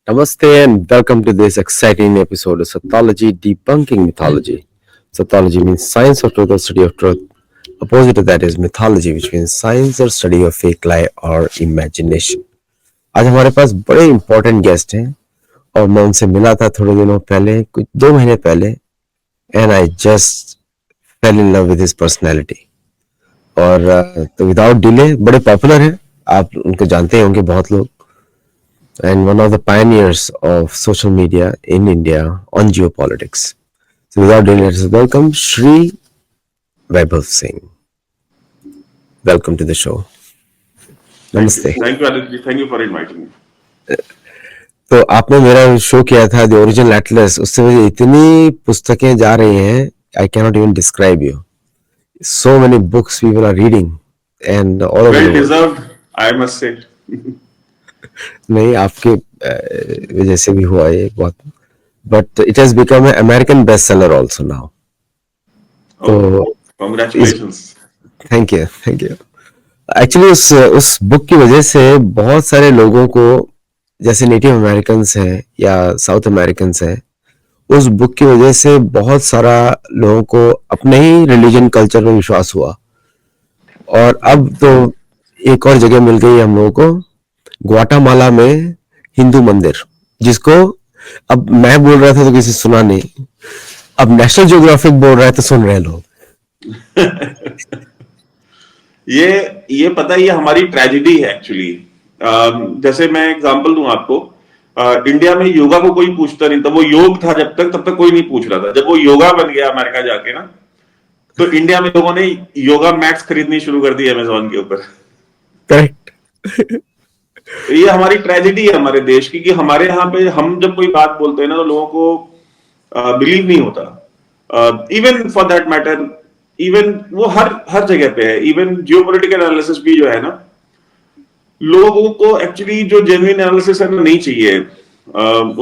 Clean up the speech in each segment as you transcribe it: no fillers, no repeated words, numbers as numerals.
Namaste and welcome to this exciting episode of Sathology Debunking Mythology. Sathology means science or truth or study of truth. Opposite of that is mythology, which means science or study of fake lie or imagination. आज हमारे पास बड़े important guest हैं और मैं उनसे मिला था थोड़े दिनों पहले, कुछ 2 महीने पहले, and I just fell in love with his personality. और तो विदाउट डिले बड़े पॉपुलर हैं, आप उनको जानते होंगे बहुत लोग, and one of the pioneers of social media in India on geopolitics. So without delay, let's welcome Shri Vaibhav Singh. Welcome to the show. Namaste. Thank you, Aditya. Thank you for inviting me. तो आपने मेरा show किया था the original Atlas, उससे मुझे इतनी पुस्तकें जा रही हैं, I can not even describe you. So many books people are reading and all over the Well world. deserved, I must say. नहीं, आपके वजह से भी हुआ ये बहुत, but it has become an American bestseller also now. Oh, congratulations. Thank you. Actually उस book की वजह से बहुत सारे लोगों को, जैसे नेटिव अमेरिकन्स हैं या साउथ अमेरिकन्स हैं, उस बुक की वजह से बहुत सारा लोगों को अपने ही रिलीजन कल्चर में विश्वास हुआ. और अब तो एक और जगह मिल गई हम लोगों को, ग्वाटामाला में हिंदू मंदिर, जिसको अब मैं बोल रहा था तो किसी सुना नहीं, अब नेशनल ज्योग्राफिक बोल रहा है तो सुन रहे हैं लोग. ये पता है, ये हमारी ट्रेजेडी है एक्चुअली. जैसे मैं एग्जांपल दूं आपको, इंडिया में योगा को कोई पूछता नहीं था. वो योग था जब तक, तब तक कोई नहीं पूछ रहा था. जब वो योगा बन गया अमेरिका जाके ना, तो इंडिया में लोगों ने योगा मैट्स खरीदनी शुरू कर दी अमेज़न के ऊपर. करेक्ट. ये हमारी ट्रेजेडी है हमारे देश की, कि हमारे यहाँ पे हम जब कोई बात बोलते हैं ना, तो लोगों को बिलीव नहीं होता. Even for that matter, even वो हर जगह पे है. इवन जियोपॉलिटिकल एनालिसिस भी जो है ना, लोगों को एक्चुअली जो जेन्युइन एनालिसिस है ना नहीं चाहिए.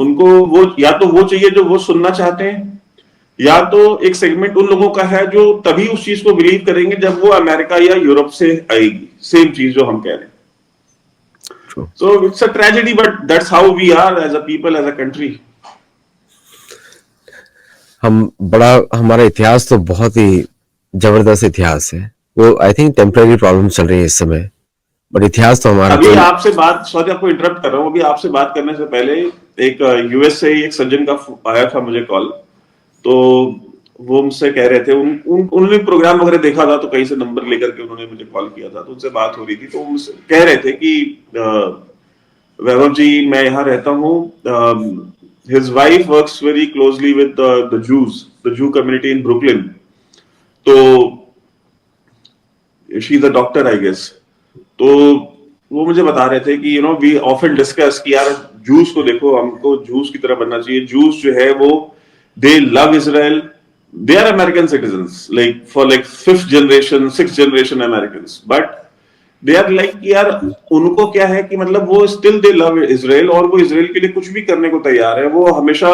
उनको वो या तो वो चाहिए जो वो सुनना चाहते हैं, या तो एक सेगमेंट उन लोगों का है जो तभी उस चीज को बिलीव करेंगे जब वो अमेरिका या यूरोप से आएगी सेम चीज जो हम कह रहे हैं. So it's a tragedy, but that's how we are as a people, as a country. हमारा इतिहास तो बहुत ही जबरदस्त इतिहास है. वो आई थिंक टेम्पररी प्रॉब्लम चल रही है इस समय, बट इतिहास तो हमारा. अभी आपसे बात, सॉरी आपको इंटरप्ट कर रहा हूँ, अभी आपसे बात करने से पहले एक यूएस से एक सज्जन का आया था मुझे कॉल. तो वो मुझसे कह रहे थे, उन्होंने प्रोग्राम वगैरह देखा था, तो कहीं से नंबर लेकर के उन्होंने मुझे कॉल किया था. तो उनसे बात हो रही थी, तो मुझसे कह रहे थे कि वैभव जी, मैं यहाँ रहता हूँ. His wife works very closely with the Jew community in Brooklyn. तो she is a doctor I guess. तो वो मुझे बता रहे थे कि वी ऑफन डिस्कस कि यार जूस को देखो, हमको जूस की तरह बनना चाहिए. जूस जो है वो दे love Israel. They are American citizens, like for like 5th generation, 6th generation Americans, but they are like कि यार उनको क्या है कि मतलब वो still they love Israel, और वो इसराइल के लिए कुछ भी करने को तैयार है. वो हमेशा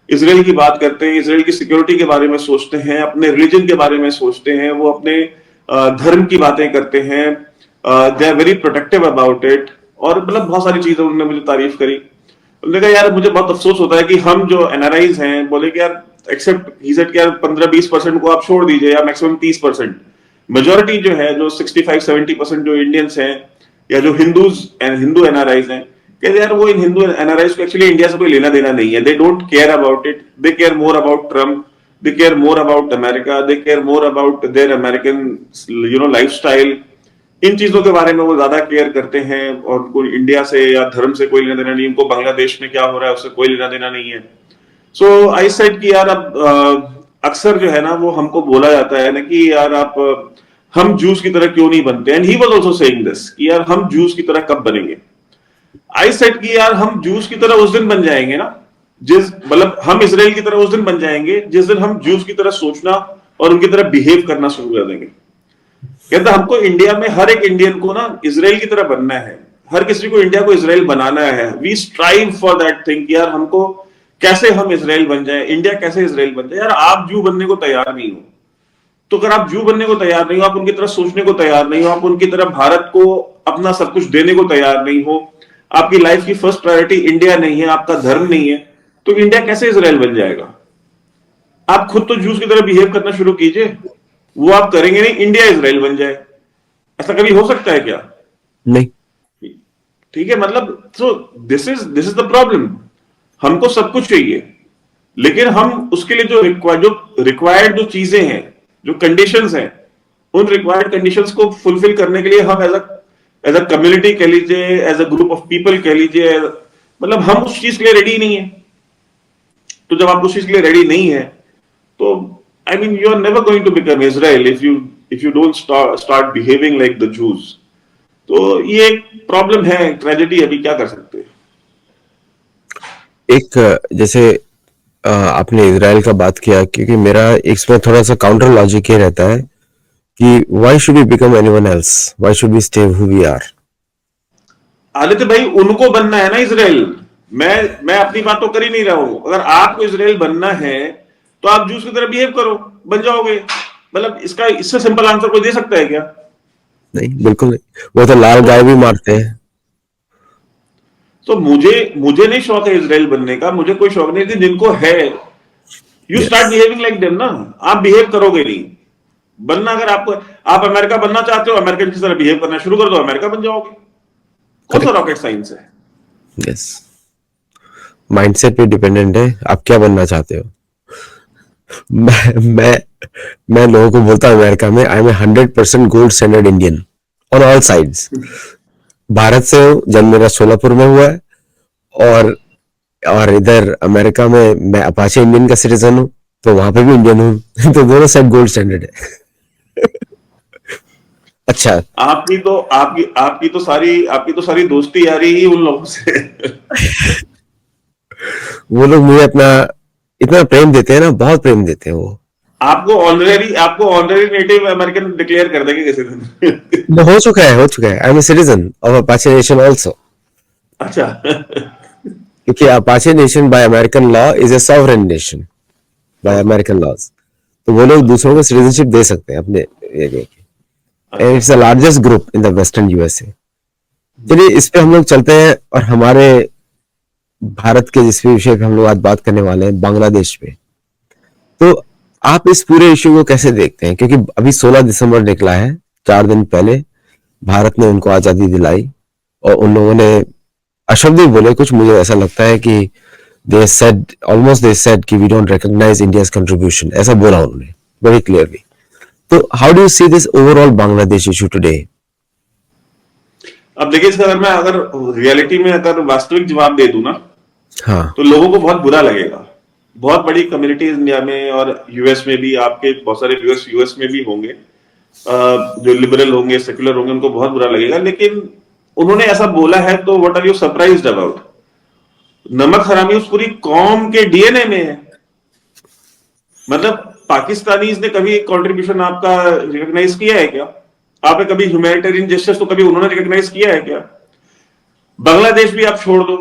इसराइल की बात करते हैं, इसराइल की सिक्योरिटी के बारे में सोचते हैं, अपने रिलीजन के बारे में सोचते हैं, वो अपने धर्म की बातें करते हैं. they are very protective about it. और मतलब बहुत सारी चीजें उन्होंने मुझे तारीफ करी. उन्होंने कहा यार मुझे बहुत अफसोस होता है कि हम जो एनआरआईज हैं, बोले कि यार एक्सेप्ट ही सेड कि यार 15-20% को आप छोड़ दीजिए, या मैक्सिमम 30%, मेजोरिटी जो है, जो 65-70% जो इंडियंस हैं या जो हिंदू एनआरआईज हैं, कहते यार वो इन हिंदू एनआरआईज को एक्चुअली इंडिया से कोई लेना देना नहीं है. They don't care about it. They care more about Trump, they care more about America, they care more about their American lifestyle. इन चीजों के बारे में वो ज्यादा केयर करते हैं, और कोई इंडिया से या धर्म से कोई लेना देना नहीं. उनको बांग्लादेश में क्या हो रहा है उससे कोई लेना देना नहीं है. सो आई सेड कि यार अब अक्सर जो है ना, वो हमको बोला जाता है ना कि यार आप हम जूस की तरह क्यों नहीं बनते. And he was also saying this कि यार हम जूस की तरह कब बनेंगे. आई सेड कि यार हम जूस की तरह उस दिन बन जाएंगे ना, मतलब हम इजराइल की तरह उस दिन बन जाएंगे जिस दिन हम जूस की तरह सोचना और उनकी तरह बिहेव करना शुरू कर देंगे. कहता हमको इंडिया में हर एक इंडियन को ना इजराइल की तरह बनना है. हर किसी को इंडिया को इजराइल बनाना है. We strive for that thing. यार हमको कैसे हम इजराइल बन जाए, इंडिया कैसे इजराइल बन जाए. यार आप जू बनने को तैयार नहीं हो, तो अगर आप जू बनने को तैयार नहीं हो, आप उनकी तरह सोचने को तैयार नहीं हो, आप उनकी तरह भारत को अपना सब कुछ देने को तैयार नहीं हो, आपकी लाइफ की फर्स्ट प्रायोरिटी इंडिया नहीं है, आपका धर्म नहीं है, तो इंडिया कैसे इजराइल बन जाएगा? आप खुद तो जूस की तरह बिहेव करना शुरू कीजिए। वो आप करेंगे नहीं, इंडिया इजराइल बन जाए, ऐसा कभी हो सकता है क्या? नहीं। ठीक है, मतलब so this is the problem. हमको सब कुछ चाहिए, लेकिन हम उसके लिए जो रिक्वायर्ड जो चीजें हैं, जो कंडीशंस हैं, उन रिक्वायर्ड कंडीशंस को फुलफिल करने के लिए हम एज अ कम्युनिटी कह लीजिए, as a group of people कह लीजिए, मतलब हम उस चीज के लिए रेडी नहीं है। तो जब आप उस चीज के लिए रेडी नहीं है, तो I mean you are never going to become Israel if you don't start behaving like the Jews. तो ये एक प्रॉब्लम है, ट्रेजेडी। अभी क्या कर सकते हैं? एक जैसे आपने इजराइल का बात किया, क्योंकि मेरा इसमें थोड़ा सा काउंटर लॉजिक ये रहता है कि why should we become anyone else, why should we stay who we are. Aditya भाई, उनको बनना है ना इजराइल। मैं अपनी बात तो कर ही नहीं रहा हूं। अगर आपको इजराइल बनना है तो आप जूस की तरह बिहेव करो, बन जाओगे। मतलब इसका इससे सिंपल आंसर कोई दे सकता है क्या? नहीं, बिल्कुल नहीं। वो तो लाल तो गाय भी मारते हैं। तो मुझे नहीं शौक है इजराइल बनने का, मुझे कोई शौक नहीं, लेकिन जिनको है, you yes, start behaving like them ना। आप बिहेव करोगे नहीं। बनना, अगर आपको, आप अमेरिका बनना चाहते हो, अमेरिकन की तरह बिहेव करना शुरू कर दो, अमेरिका बन जाओगे। कौन सा करेक्ट। रॉकेट साइंस है? यस, माइंडसेट पे डिपेंडेंट है आप क्या बनना चाहते हो। मैं मैं लोगों को बोलता हूँ अमेरिका में I am 100% gold standard Indian on all sides. Bharat से हूँ, जन्म मेरा सोलापुर में हुआ है, और इधर अमेरिका में मैं अपाचे इंडियन का सिटीजन हूँ, तो वहां पे भी इंडियन हूँ। तो दोनों साइड गोल्ड स्टैंडर्ड है। अच्छा। आपकी तो सारी दोस्ती यारी ही उन लोगों से। वो लोग मुझे अपना इतना प्रेम देते हैं ना, बहुत प्रेम देते हैं वो। आपको ऑनरेरी नेटिव अमेरिकन डिक्लेयर कर देंगे किसी दिन। वो हो चुका है। I am a citizen of Apache nation also, अच्छा। क्योंकि Apache nation by American law is a sovereign nation by American laws. तो वो लोग दूसरों को सिटीजनशिप दे सकते हैं अपने एरिया की, एंड अच्छा। It's the largest group in the western USA. चलिए, इस पे हम लोग चलते हैं, और हमारे भारत के जिस विषय पे हम लोग आज बात करने वाले हैं, बांग्लादेश पे। तो आप इस पूरे इश्यू को कैसे देखते हैं? क्योंकि अभी 16 दिसंबर निकला है, 4 दिन पहले भारत ने उनको आजादी दिलाई, और उन लोगों ने अशब्द भी बोले कुछ, मुझे ऐसा लगता है कि दे सेड कि we don't recognise India's contribution, ऐसा बोला उन्होंने वेरी क्लियरली। तो how do you see this overall Bangladesh issue today? अब देखिए, इसका अगर रियलिटी में अगर वास्तविक जवाब दे दूं ना, हाँ। तो लोगों को बहुत बुरा लगेगा। बहुत बड़ी कम्युनिटी इंडिया में और यूएस में भी, आपके बहुत सारे यूएस में भी होंगे, जो लिबरल होंगे, सेक्युलर होंगे, उनको बहुत बुरा लगेगा। लेकिन उन्होंने ऐसा बोला है, तो what are you surprised about? नमक हरामी उस पूरी कौम के डीएनए में है। मतलब पाकिस्तानीज ने कभी कंट्रीब्यूशन आपका रिकॉग्नाइज किया है क्या? आपने कभी ह्यूमैनिटेरियन जस्टिस तो कभी उन्होंने रिकॉग्नाइज किया है क्या? बांग्लादेश भी आप छोड़ दो,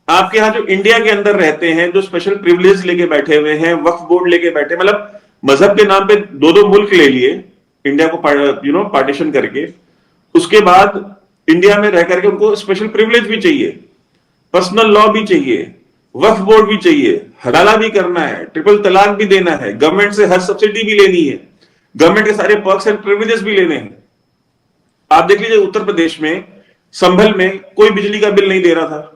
आपके यहाँ जो इंडिया के अंदर रहते हैं, जो स्पेशल प्रिविलेज लेके बैठे हुए हैं, वक्फ बोर्ड लेके बैठे, मतलब मजहब के नाम पे दो दो मुल्क ले लिए इंडिया को, पार्टीशन करके। उसके बाद इंडिया में रह करके उनको स्पेशल प्रिविलेज भी चाहिए, पर्सनल लॉ भी चाहिए, वक्फ बोर्ड भी चाहिए, हलाला भी करना है, ट्रिपल तलाक भी देना है, गवर्नमेंट से हर सब्सिडी भी लेनी है, गवर्नमेंट के सारे पर्क्स एंड प्रिविलेजेस भी लेने हैं। आप देख लीजिए, उत्तर प्रदेश में संभल में कोई बिजली का बिल नहीं दे रहा था।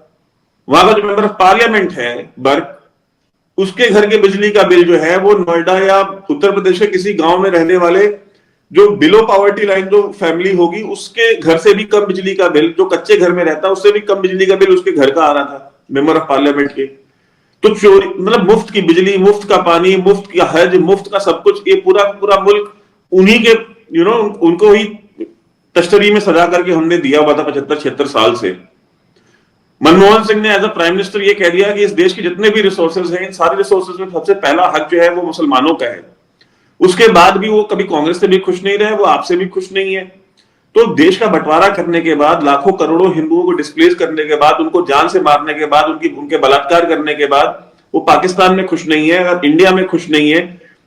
वहां का जो मेंबर ऑफ पार्लियामेंट है बर्क, उसके घर के बिजली का बिल जो है वो नोएडा या उत्तर प्रदेश के किसी गांव में रहने वाले जो बिलो पॉवर्टी लाइन जो फैमिली होगी, उसके घर से भी कम बिजली का बिल, जो कच्चे घर में रहता है उससे भी कम बिजली का बिल उसके घर का आ रहा था, मेंबर ऑफ पार्लियामेंट के। तो चोरी, मतलब मुफ्त की बिजली, मुफ्त का पानी, मुफ्त का हज, मुफ्त का सब कुछ, ये पूरा पूरा मुल्क उन्हीं के, उनको ही तश्तरी में सजा करके हमने दिया हुआ था 75-76 साल से। मनमोहन सिंह ने एज अ प्राइम मिनिस्टर ये कह दिया कि इस देश के जितने भी रिसोर्सेज हैं, इन सारे रिसोर्सेज में सबसे पहला हक जो है वो मुसलमानों का है। उसके बाद भी वो कभी कांग्रेस से भी खुश नहीं रहे, वो आपसे भी खुश नहीं है। तो देश का बंटवारा करने के बाद, लाखों करोड़ों हिंदुओं को डिस्प्लेस करने के बाद, उनको जान से मारने के बाद, उनके बलात्कार करने के बाद वो पाकिस्तान में खुश नहीं है, अगर इंडिया में खुश नहीं है,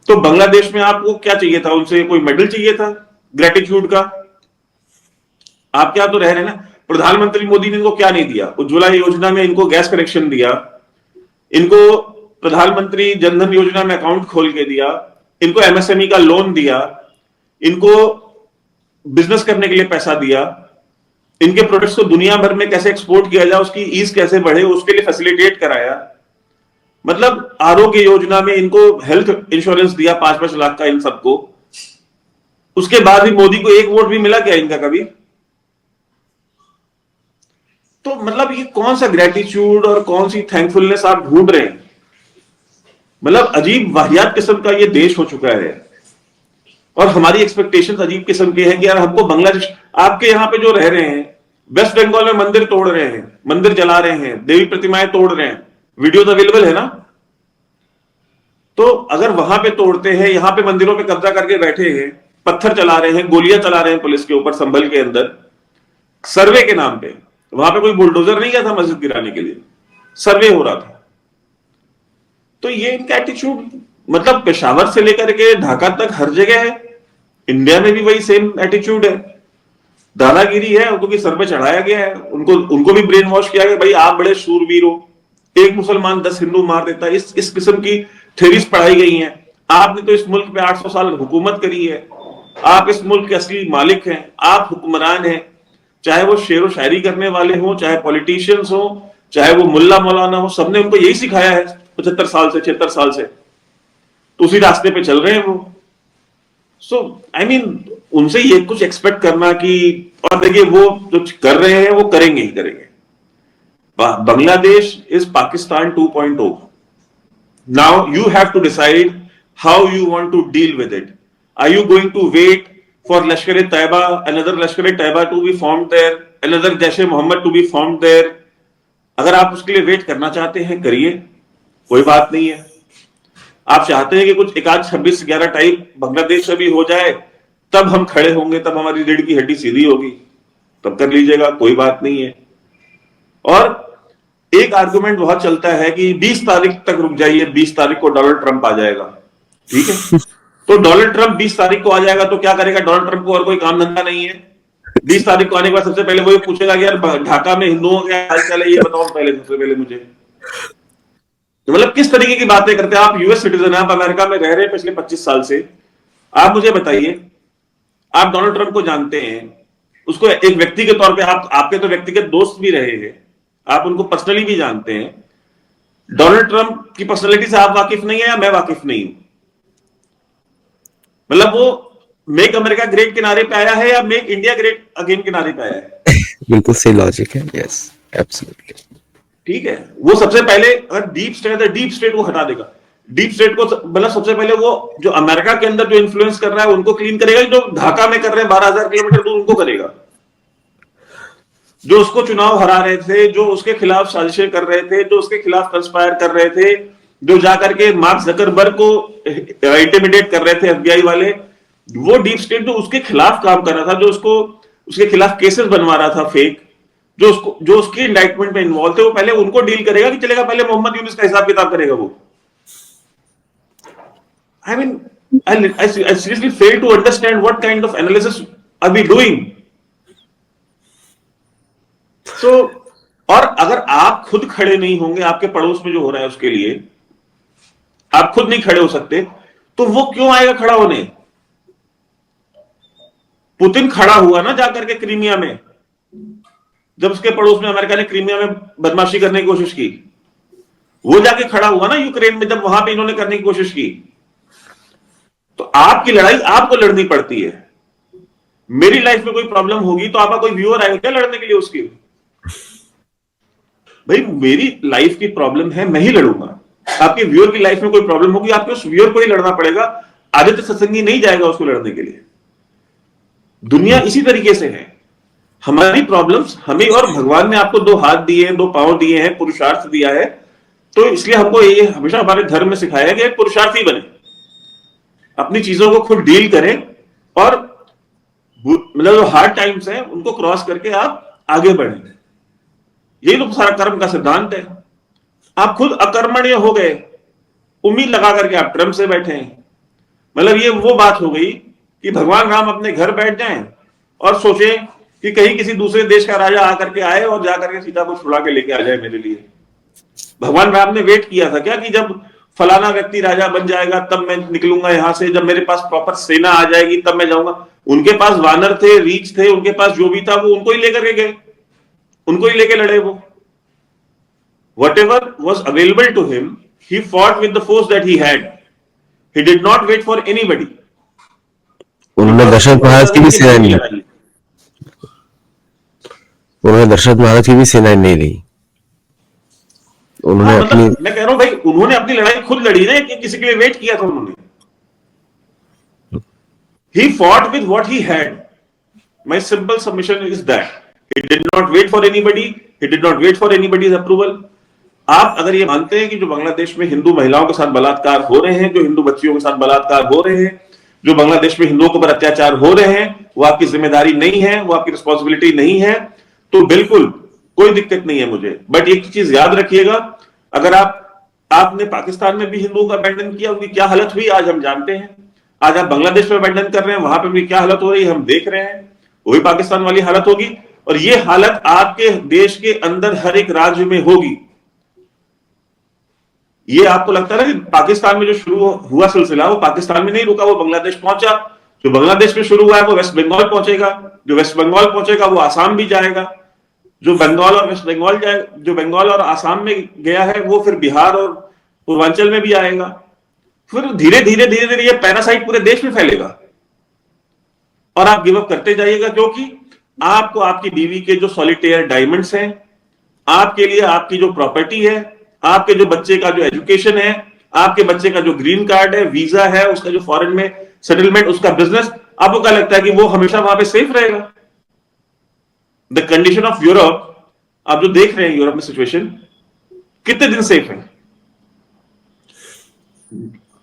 तो बांग्लादेश में आपको क्या चाहिए था? उनसे कोई मेडल चाहिए था ग्रेटिट्यूड का? आप क्या तो रह रहे हैं ना। प्रधानमंत्री मोदी ने इनको क्या नहीं दिया? उज्ज्वला योजना में इनको गैस कनेक्शन दिया, इनको प्रधानमंत्री जनधन योजना में अकाउंट खोल के दिया, इनको एमएसएमई का लोन दिया, इनको बिजनेस करने के लिए पैसा दिया, इनके प्रोडक्ट्स को दुनिया भर में कैसे एक्सपोर्ट किया जाए, उसकी ईज कैसे बढ़े, उसके लिए फैसिलिटेट कराया। मतलब आरोग्य योजना में इनको हेल्थ इंश्योरेंस दिया 5-5 लाख का इन सबको। उसके बाद भी मोदी को एक वोट भी मिला क्या इनका कभी? तो मतलब ये कौन सा ग्रेटिट्यूड और कौन सी थैंकफुलनेस आप ढूंढ रहे हैं? मतलब अजीब वाहियात किस्म का ये देश हो चुका है। और हमारी एक्सपेक्टेशंस अजीब किस्म की है कि यार हमको बांग्लादेश, आपके यहां पे जो रह रहे हैं वेस्ट बंगाल में मंदिर तोड़ रहे हैं, मंदिर जला रहे हैं, देवी प्रतिमाएं तोड़ रहे हैं, वीडियोज अवेलेबल है ना? तो अगर वहां पे तोड़ते हैं, यहां पे मंदिरों पे कब्जा करके बैठे हैं, पत्थर चला रहे हैं, गोलियां चला रहे हैं पुलिस के ऊपर संभल के अंदर, सर्वे के नाम पे। वहां पे कोई बुलडोजर नहीं गया था मस्जिद गिराने के लिए, सर्वे हो रहा था। तो ये इनका एटीट्यूड मतलब पेशावर से लेकर के ढाका तक हर जगह है। इंडिया में भी वही सेम एटीट्यूड है, दादागिरी है, क्योंकि सर पे चढ़ाया गया है। उनको भी ब्रेन वॉश किया गया, भाई आप बड़े शूरवीर हो, एक मुसलमान 10 हिंदू मार देता है। इस किस्म की थ्योरीज पढ़ाई गई हैं। आपने तो इस मुल्क पे 800 साल हुकूमत करी है, आप इस मुल्क के असली मालिक हैं, आप हुक्मरान हैं। चाहे वो शेर व शायरी करने वाले हो, चाहे पॉलिटिशियंस हो, चाहे वो मुल्ला मौलाना हो, सबने उनको यही सिखाया है 75 साल से, 76 साल से। तो उसी रास्ते पे चल रहे हैं वो। सो आई मीन उनसे ये कुछ एक्सपेक्ट करना कि, और देखिए वो जो कर रहे हैं वो करेंगे ही करेंगे। Bangladesh is Pakistan 2.0। Now you have to decide how you want to deal with it. Are you going to wait for Lashkar e Taiba, another Lashkar e Taiba to be formed there, another Jaish e Mohammed to be formed there? अगर आप उसके लिए वेट करना चाहते हैं करिए, कोई बात नहीं है। आप चाहते हैं कि कुछ एक आध 26-11 टाइप बांग्लादेश से भी हो जाए, तब हम खड़े होंगे, तब हमारी रीढ़ की हड्डी सीधी होगी, तब कर लीजिएगा, कोई बात नहीं है। और एक आर्गुमेंट बहुत चलता है कि 20 तारीख तक रुक जाइए, 20 तारीख को डोनाल्ड ट्रंप आ जाएगा। ठीक है, तो डोनाल्ड ट्रंप 20 तारीख को आ जाएगा तो क्या करेगा डोनाल्ड ट्रंप को? और कोई काम धंधा नहीं है। 20 तारीख को आने के बाद सबसे पहले वो ये पूछेगा कि यार ढाका में हिंदुओं का हाल चाल है, ये बताओ पहले, सबसे पहले मुझे। तो मतलब किस तरीके की बातें करते हैं आप? यूएस सिटीजन है, आप अमेरिका में रह रहे हैं पिछले 25 साल से। आप मुझे बताइए, आप डोनाल्ड ट्रंप को जानते हैं, उसको एक व्यक्ति के तौर पे, आप आपके तो व्यक्तिगत दोस्त भी रहे हैं, आप उनको पर्सनली भी जानते हैं। डोनाल्ड ट्रंप की पर्सनैलिटी से आप वाकिफ नहीं है या मैं वाकिफ नहीं हूं? मतलब वो मेक अमेरिका ग्रेट किनारे पे आया है या मेक इंडिया ग्रेट अगेन किनारे पे आया है? बिल्कुल सही लॉजिक है। Yes, absolutely. ठीक है, वो सबसे पहले अगर डीप स्टेट है, डीप स्टेट को हटा देगा। डीप स्टेट को मतलब सबसे पहले वो जो अमेरिका के अंदर जो इन्फ्लुएंस कर रहा है उनको क्लीन करेगा, जो ढाका में कर रहे हैं 12,000 किलोमीटर दूर उनको करेगा। जो उसको चुनाव हरा रहे थे, जो उसके खिलाफ साजिशें कर रहे थे, जो उसके खिलाफ कंस्पायर कर रहे थे, जो जाकर के मार्क जकरबर्ग को इंटिमिडेट कर रहे थे एफबीआई वाले, वो डीप स्टेट जो उसके खिलाफ काम कर रहा था, जो उसको उसके खिलाफ केसेस बनवा रहा था फेक, जो उसके इंडाइटमेंट में इन्वॉल्व थे, वो पहले उनको डील करेगा कि चलेगा, पहले मोहम्मद यूनुस का हिसाब किताब करेगा वो। I mean I seriously fail to understand what kind of analysis are we doing. So, और अगर आप खुद खड़े नहीं होंगे आपके पड़ोस में जो हो रहा है उसके लिए, आप खुद नहीं खड़े हो सकते, तो वो क्यों आएगा खड़ा होने? पुतिन खड़ा हुआ ना जाकर के क्रीमिया में, जब उसके पड़ोस में अमेरिका ने क्रीमिया में बदमाशी करने की कोशिश की, वो जाके खड़ा हुआ ना यूक्रेन में, जब वहां पे इन्होंने करने की कोशिश की। तो आपकी लड़ाई आपको लड़नी पड़ती है। मेरी लाइफ में कोई प्रॉब्लम होगी तो आपका कोई व्यूअर आएगा क्या लड़ने के लिए उसकी? भाई मेरी लाइफ की प्रॉब्लम है, मैं ही लड़ूंगा। आपके व्यूअर की लाइफ में कोई प्रॉब्लम होगी, आपको उस व्यूअर को ही लड़ना पड़ेगा। आदित्य सत्संगी नहीं जाएगा उसको लड़ने के लिए। दुनिया इसी तरीके से है। हमारी प्रॉब्लम्स हमें, और भगवान ने आपको 2 हाथ दिए हैं, 2 पांव दिए हैं, पुरुषार्थ दिया है, तो इसलिए हमको ये हमेशा हमारे धर्म में सिखाया है कि एक पुरुषार्थी बने, अपनी चीजों को खुद डील करें, और मतलब जो हार्ड टाइम्स हैं उनको क्रॉस करके आप आगे बढ़ें। यही तो सारा कर्म का सिद्धांत है। आप खुद अकर्मण्य हो गए, उम्मीद लगा करके आप ट्रम्प से बैठे हैं। मतलब ये वो बात हो गई कि भगवान राम अपने घर बैठ जाएं और सोचें कि कहीं किसी दूसरे देश का राजा आकर के आए और जाकर के सीता को छुड़ा के लेके आ जाए मेरे लिए। भगवान राम ने वेट किया था क्या कि जब फलाना व्यक्ति राजा बन जाएगा तब मैं निकलूंगा यहां से, जब मेरे पास प्रॉपर सेना आ जाएगी तब मैं जाऊंगा। उनके पास वानर थे, रीछ थे, उनके पास जो भी था वो उनको ही लेकर के गए, उनको ही लेके लड़े वो। Whatever was available to him, he fought with the force that he had. He did not wait for anybody. उन्होंने Because दशरथ उनको महाराज पता की था भी कि सेना मेरी नहीं, लड़ाई है। उन्होंने दशरथ महाराज की भी सेना नहीं ली, हाँ उन्होंने अपनी। मतलब मैं कह रहा हूं भाई, उन्होंने अपनी लड़ाई खुद लड़ी ना, कि किसी के लिए वेट किया था उन्होंने। He fought with what he had. My simple submission is that he did not wait for anybody. He did not wait for anybody's approval. आप अगर ये मानते हैं कि जो बांग्लादेश में हिंदू महिलाओं के साथ बलात्कार हो रहे हैं, जो हिंदू बच्चियों के साथ बलात्कार हो रहे हैं, जो बांग्लादेश में हिंदुओं के ऊपर अत्याचार हो रहे हैं, वो आपकी जिम्मेदारी नहीं है, वो आपकी रिस्पॉन्सिबिलिटी नहीं है, तो बिल्कुल कोई दिक्कत नहीं है मुझे। बट एक चीज याद रखिएगा, अगर आपने पाकिस्तान में भी हिंदुओं का अबैंडन किया, उनकी क्या हालत हुई आज हम जानते हैं। आज आप बांग्लादेश में अबैंडन कर रहे हैं, वहां पे भी क्या हालत हो रही है हम देख रहे हैं। वही पाकिस्तान वाली हालत होगी, और ये हालत आपके देश के अंदर हर एक राज्य में होगी। ये आपको लगता है ना कि पाकिस्तान में जो शुरू हुआ सिलसिला, वो पाकिस्तान में नहीं रुका, वो बांग्लादेश पहुंचा। जो बांग्लादेश में शुरू हुआ है वो वेस्ट बंगाल पहुंचेगा, जो वेस्ट बंगाल पहुंचेगा वो आसाम भी जाएगा, जो बंगाल और वेस्ट बंगाल जाए, जो बंगाल और आसाम में गया है वो फिर बिहार और पूर्वांचल में भी आएगा। फिर धीरे धीरे धीरे धीरे ये पैरासाइट पूरे देश में फैलेगा, और आप गिव अप करते जाइएगा, क्योंकि आपको आपकी बीवी के जो सॉलिटेयर डायमंड्स हैं, आपके लिए आपकी जो प्रॉपर्टी है, आपके जो बच्चे का जो एजुकेशन है, आपके बच्चे का जो ग्रीन कार्ड है, वीजा है, उसका जो फॉरेन में सेटलमेंट, उसका बिजनेस, आपको क्या लगता है कि वो हमेशा वहां पे सेफ रहेगा? द कंडीशन ऑफ यूरोप, आप जो देख रहे हैं यूरोप में सिचुएशन, कितने दिन सेफ है?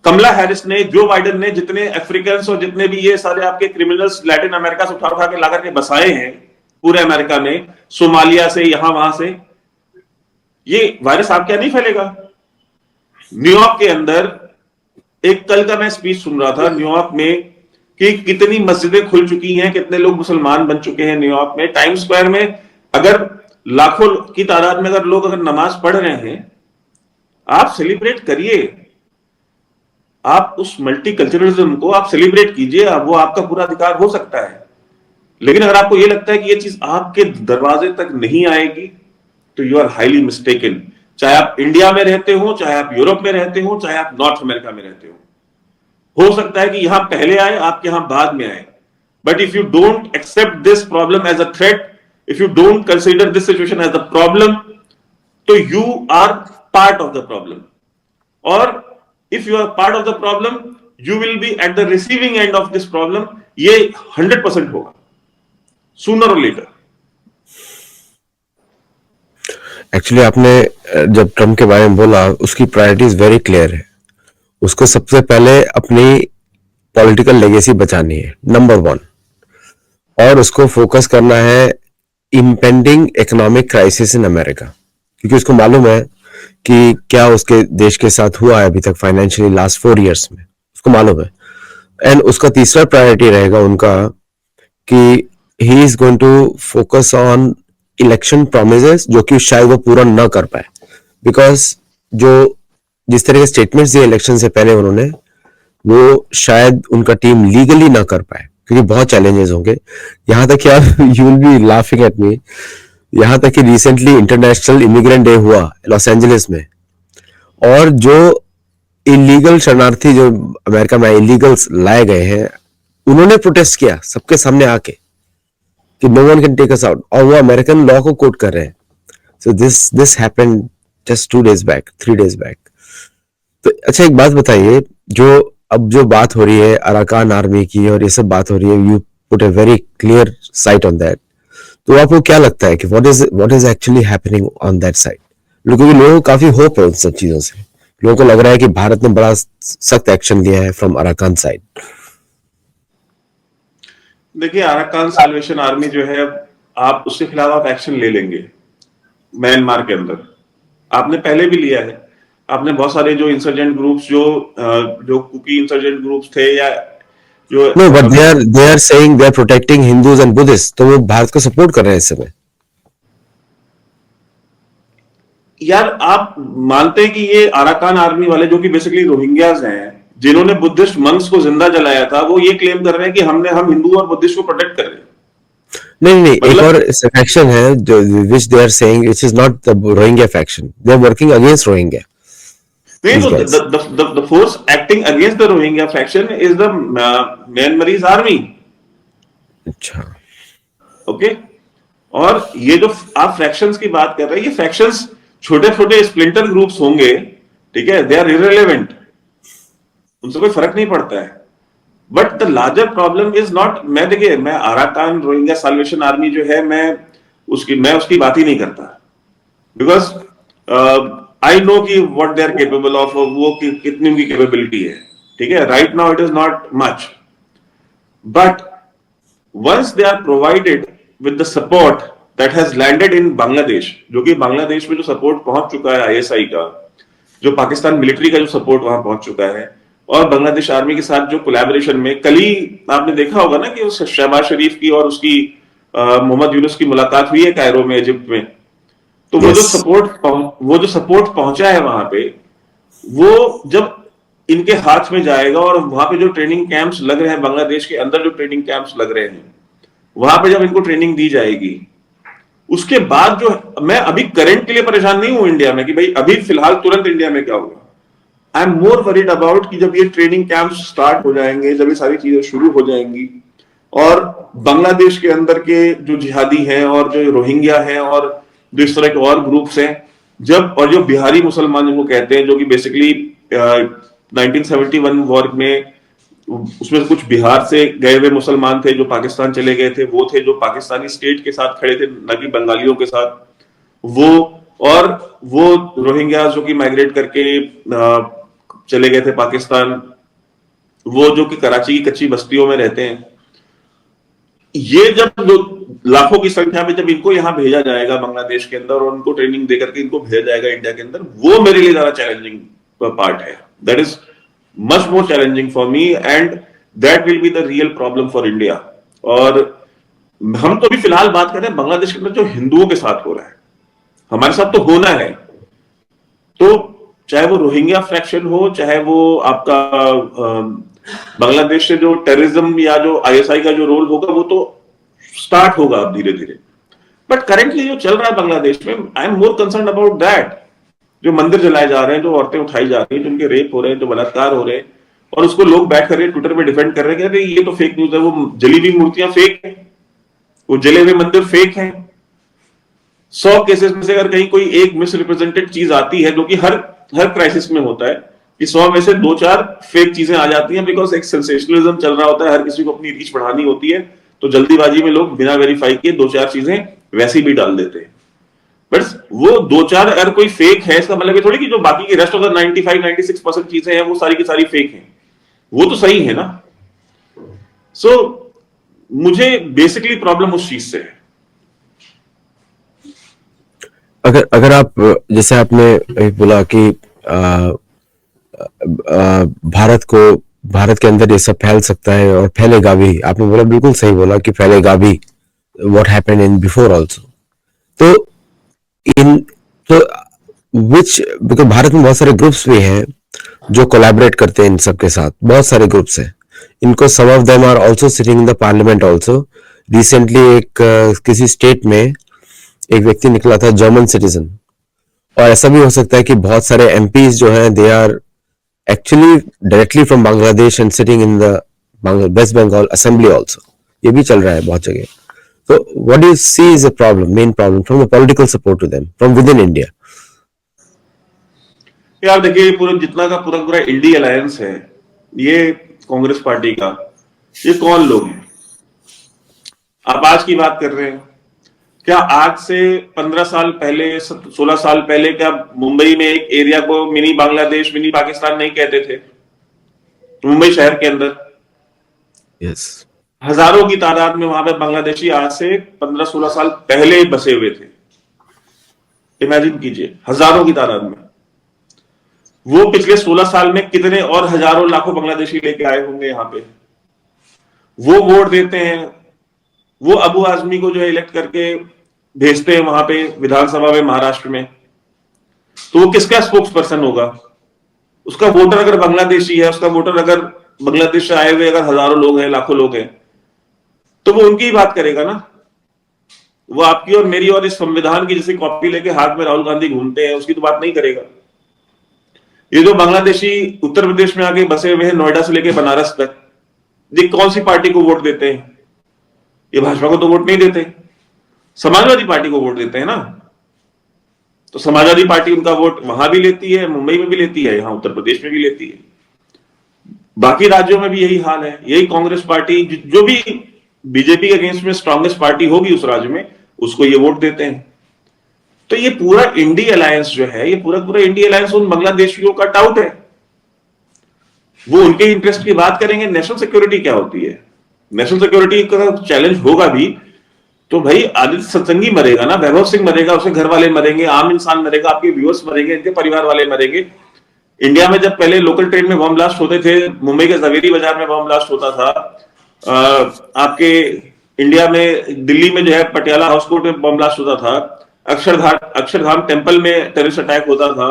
कमला हैरिस ने, जो बाइडेन ने जितने अफ्रीकन और जितने भी ये सारे आपके क्रिमिनल्स लैटिन अमेरिका से उठा उठा के लाकर के बसाए हैं पूरे अमेरिका में, सोमालिया से, यहां वहां से, ये वायरस आप क्या नहीं फैलेगा? न्यूयॉर्क के अंदर एक कल का मैं स्पीच सुन रहा था न्यूयॉर्क में, कि कितनी मस्जिदें खुल चुकी हैं, कितने लोग मुसलमान बन चुके हैं न्यूयॉर्क में। टाइम स्क्वायर में अगर लाखों की तादाद में अगर लोग अगर नमाज पढ़ रहे हैं, आप सेलिब्रेट करिए, आप उस मल्टीकल्चरलिज्म को आप सेलिब्रेट कीजिए, वो आपका पूरा अधिकार हो सकता है। लेकिन अगर आपको यह लगता है कि ये चीज आपके दरवाजे तक नहीं आएगी, तो यू आर हाईली मिस्टेकन। चाहे आप इंडिया में रहते हो, चाहे आप यूरोप में रहते हो, चाहे आप नॉर्थ अमेरिका में रहते हो सकता है कि यहां पहले आए, आपके यहां बाद में आए। But if you don't accept this problem as a threat, if you don't consider this situation as a problem, तो you are part of the problem. और if you are part of the problem, you will be at the receiving end of this problem. ये 100% होगा, sooner or later. Actually आपने जब Trump के बारे में बोला, उसकी प्रायोरिटीज वेरी क्लियर है। उसको सबसे पहले अपनी पॉलिटिकल लेगेसी बचानी है, नंबर 1, और उसको फोकस करना है impending economic crisis in America, क्योंकि उसको मालूम है कि क्या उसके देश के साथ हुआ है अभी तक फाइनेंशियली लास्ट 4 इयर्स में, उसको मालूम है। एंड उसका तीसरा प्रायोरिटी रहेगा उनका कि he is going to focus on election promises, जो कि शायद वो पूरा ना कर पाए, बिकॉज जिस तरह के स्टेटमेंट्स दिए इलेक्शन से पहले उन्होंने, वो शायद उनका टीम लीगली ना कर पाए, क्योंकि बहुत चैलेंजेस होंगे। यहां तक कि आप you will be laughing at me, यहां तक कि रिसेंटली इंटरनेशनल इमिग्रेंट डे हुआ लॉस एंजलिस में, और जो इलीगल शरणार्थी जो अमेरिका में इलीगल्स लाए गए हैं, उन्होंने प्रोटेस्ट किया सबके सामने आके कि no one can take us out, और वो अमेरिकन लॉ को कोट कर रहे हैं। So this happened just 2 days back, 3 days back. तो अच्छा, एक बात बताइए, अब जो बात हो रही है अराकान आर्मी की और ये सब बात हो रही है, you put a very clear site on that, तो आपको क्या लगता है कि what is actually happening on that side? क्योंकि लोगों को काफी होप है उन सब चीजों से, लोगों को लग रहा है कि भारत ने बड़ा सख्त एक्शन लिया है फ्रॉम अराकान साइड। देखिए, अराकान साल्वेशन आर्मी जो है, आप उसके खिलाफ आप एक्शन ले लेंगे म्यांमार के अंदर, आपने पहले भी लिया है। आपने बहुत सारे जो इंसर्जेंट ग्रुप्स, जो कुकी इंसर्जेंट ग्रुप्स थे, या जो no but they are saying they are protecting Hindus and Buddhist, तो वो भारत को सपोर्ट कर रहे हैं इस समय। यार आप मानते हैं कि ये अराकान आर्मी वाले जो कि बेसिकली रोहिंग्याज हैं, जिन्होंने बुद्धिस्ट मंक्स को जिंदा जलाया था, वो ये क्लेम कर रहे हैं कि हम हिंदू और बुद्धिस्ट को प्रोटेक्ट कर रहे हैं। नहीं नहीं, एक मतलब और फैक्शन है जो which they are saying it is not the Rohingya faction, they are working against Rohingya नहीं, दिस तो guys. The force acting against the Rohingya faction is the Myanmarese army. अच्छा। ओके। और ये जो आप फ्रैक्शंस की बात कर रहे हैं, ये फ्रैक्शंस छोटे छोटे स्प्लिंटर ग्रुप्स होंगे, ठीक है, दे आर इररिलेवेंट, उनसे कोई फर्क नहीं पड़ता है। But the larger problem is not, मैं देखिए, मैं अराकान रोहिंग्या साल्वेशन आर्मी जो है, मैं उसकी बात ही नहीं करता, बिकॉज आई नो कि what they are capable of, वो कितनी उनकी कैपेबिलिटी है, ठीक है, right now it is not much, but once they are provided with the support that has landed in Bangladesh, जो कि बांग्लादेश में जो सपोर्ट पहुंच चुका है आईएसआई का, जो पाकिस्तान मिलिट्री का जो सपोर्ट वहां पहुंच चुका है, और बांग्लादेश आर्मी के साथ जो कोलैबोरेशन में, कल ही आपने देखा होगा ना कि उस शहबाज शरीफ की और उसकी मोहम्मद यूनुस की मुलाकात हुई है कायरो में, इजिप्ट में। तो यस। वो जो सपोर्ट पहुंचा है वहां पे, वो जब इनके हाथ में जाएगा, और वहां पे जो ट्रेनिंग कैंप्स लग रहे हैं, बांग्लादेश के अंदर जो ट्रेनिंग कैंप्स लग रहे हैं, वहां पे जब इनको ट्रेनिंग दी जाएगी, उसके बाद जो, मैं अभी करंट के लिए परेशान नहीं हूं इंडिया में कि भाई अभी फिलहाल तुरंत इंडिया में क्या होगा। I am more worried about कि जब ये ट्रेनिंग कैंप स्टार्ट हो जाएंगे, जब ये सारी चीजें शुरू हो जाएंगी, और बांग्लादेश के अंदर के जो जिहादी हैं और जो रोहिंग्या हैं और जो इस तरह के और ग्रुप्स हैं, जब, और जो बिहारी मुसलमान जिनको कहते हैं, जो कि बेसिकली 1971 वॉर में, उसमें कुछ बिहार से गए हुए मुसलमान थे जो पाकिस्तान चले गए थे, वो थे जो पाकिस्तानी स्टेट के साथ खड़े थे, न कि बंगालियों के साथ। वो, और वो रोहिंग्या जो कि माइग्रेट करके चले गए थे पाकिस्तान, वो जो कि कराची की कच्ची बस्तियों में रहते हैं, ये जब लाखों की संख्या में जब इनको यहां भेजा जाएगा बांग्लादेश के अंदर, और उनको ट्रेनिंग देकर के इनको भेजा जाएगा इंडिया के अंदर, वो मेरे लिए ज्यादा चैलेंजिंग पार्ट है। That is much more challenging for me, and that will be the real problem for India. और हम तो अभी फिलहाल बात कर रहे हैं बांग्लादेश के अंदर जो हिंदुओं के साथ हो रहा है, हमारे साथ तो होना है। तो चाहे वो रोहिंग्या फ्रैक्शन हो, चाहे वो आपका बांग्लादेश से जो टेररिज्म या जो आईएसआई का जो रोल होगा, वो तो स्टार्ट होगा अब धीरे धीरे। बट करेंटली जो चल रहा है बांग्लादेश में, I am more concern about that. जो मंदिर जलाए जा रहे हैं, जो औरतें उठाई जा रही हैं, जिनके रेप हो रहे हैं, जो बलात्कार हो रहे हैं, और उसको लोग बैठ कर ट्विटर पे डिफेंड कर रहे हैं कि ये तो फेक न्यूज है, वो जली हुई मूर्तियां फेक है, वो जले हुए मंदिर फेक है। 100 केसेस में से अगर कहीं कोई एक मिसरिप्रेजेंटेड चीज आती है, जो कि हर हर क्राइसिस में होता है, कि 100 में से 2-4 फेक चीजें आ जाती हैं, बिकॉज एक सेंसेशनलिज्म चल रहा होता है, हर किसी को अपनी रीच बढ़ानी होती है, तो जल्दीबाजी में लोग बिना वेरीफाई किए 2-4 चीजें वैसी भी डाल देते हैं। बट वो 2-4 अगर कोई फेक है, इसका मतलब ये थोड़ी कि जो बाकी की रेस्ट ऑफ द 95-96% चीजें हैं वो सारी की सारी फेक हैं, वो तो सही है ना। सो मुझे बेसिकली प्रॉब्लम उस चीज से है। अगर अगर आप, जैसे आपने बोला कि भारत के अंदर ये सब फैल सकता है और फैलेगा भी, आपने बोला, बिल्कुल सही बोला कि फैलेगा भी, what happened in before also. तो इन तो विच, बिकॉज भारत में बहुत सारे ग्रुप्स भी हैं जो कोलैबोरेट करते हैं इन सब के साथ, बहुत सारे ग्रुप्स हैं इनको, some of them are also sitting in the parliament also. Recently एक किसी स्टेट में एक व्यक्ति निकला था, जर्मन सिटीजन, और ऐसा भी हो सकता है कि बहुत सारे एमपीज जो हैं they are actually directly from Bangladesh and sitting in the West Bengal assembly also. ये भी चल रहा है बहुत जगह। So what do you see is a problem, main problem from the political support to them from within India? यार देखिए, पूरा जितना का पूरा पूरा इंडी अलायंस है, ये कांग्रेस पार्टी का, ये कौन लोग हैं? आप आज की बात कर रहे हैं, क्या आज से 15 साल पहले, 16 साल पहले, क्या मुंबई में एक एरिया को मिनी बांग्लादेश, मिनी पाकिस्तान नहीं कहते थे? मुंबई शहर के अंदर Yes. हजारों की तादाद में वहां पे बांग्लादेशी आज से 15-16 साल पहले बसे हुए थे। इमेजिन कीजिए, हजारों की तादाद में। वो पिछले 16 साल में कितने और हजारों लाखों बांग्लादेशी लेके आए होंगे यहाँ पे। वो वोट देते हैं, वो अबू आजमी को जो है इलेक्ट करके भेजते हैं वहां पे विधानसभा में महाराष्ट्र में, तो वो किसका स्पोक्स पर्सन होगा? उसका वोटर अगर बांग्लादेशी है, उसका वोटर अगर बांग्लादेश से आए हुए अगर हजारों लोग हैं, लाखों लोग हैं, तो वो उनकी ही बात करेगा ना। वो आपकी और मेरी और इस संविधान की जैसे कॉपी लेके हाथ में राहुल गांधी घूमते हैं उसकी तो बात नहीं करेगा। ये जो बांग्लादेशी उत्तर प्रदेश में आके बसे हुए हैं, नोएडा से लेके बनारस तक, ये कौन सी पार्टी को वोट देते हैं? ये भाजपा को तो वोट नहीं देते, समाजवादी पार्टी को वोट देते हैं ना। तो समाजवादी पार्टी उनका वोट वहां भी लेती है, मुंबई में भी लेती है, यहां उत्तर प्रदेश में भी लेती है, बाकी राज्यों में भी यही हाल है। यही कांग्रेस पार्टी जो भी बीजेपी के अगेंस्ट में स्ट्रांगेस्ट पार्टी होगी उस राज्य में, उसको ये वोट देते हैं। तो ये पूरा इंडी अलायंस जो है, ये पूरा पूरा इंडी अलायंस उन बांग्लादेशियों का टाउट है। वो उनके इंटरेस्ट की बात करेंगे। नेशनल सिक्योरिटी क्या होती है? नेशनल सिक्योरिटी का चैलेंज होगा भी तो भाई आदित्य सत्संगी मरेगा ना, वैभव सिंह मरेगा, उसके घर वाले मरेंगे, आम इंसान मरेगा, आपके व्यूअर्स मरेंगे, इनके परिवार वाले मरेंगे। इंडिया में जब पहले लोकल ट्रेन में बम ब्लास्ट होते थे, मुंबई के जवेरी बाजार में बम ब्लास्ट होता था, आपके इंडिया में दिल्ली में जो है पटियाला हाउस कोर्ट में बम ब्लास्ट होता था, अक्षरधाम टेम्पल में टेररिस्ट अटैक होता था,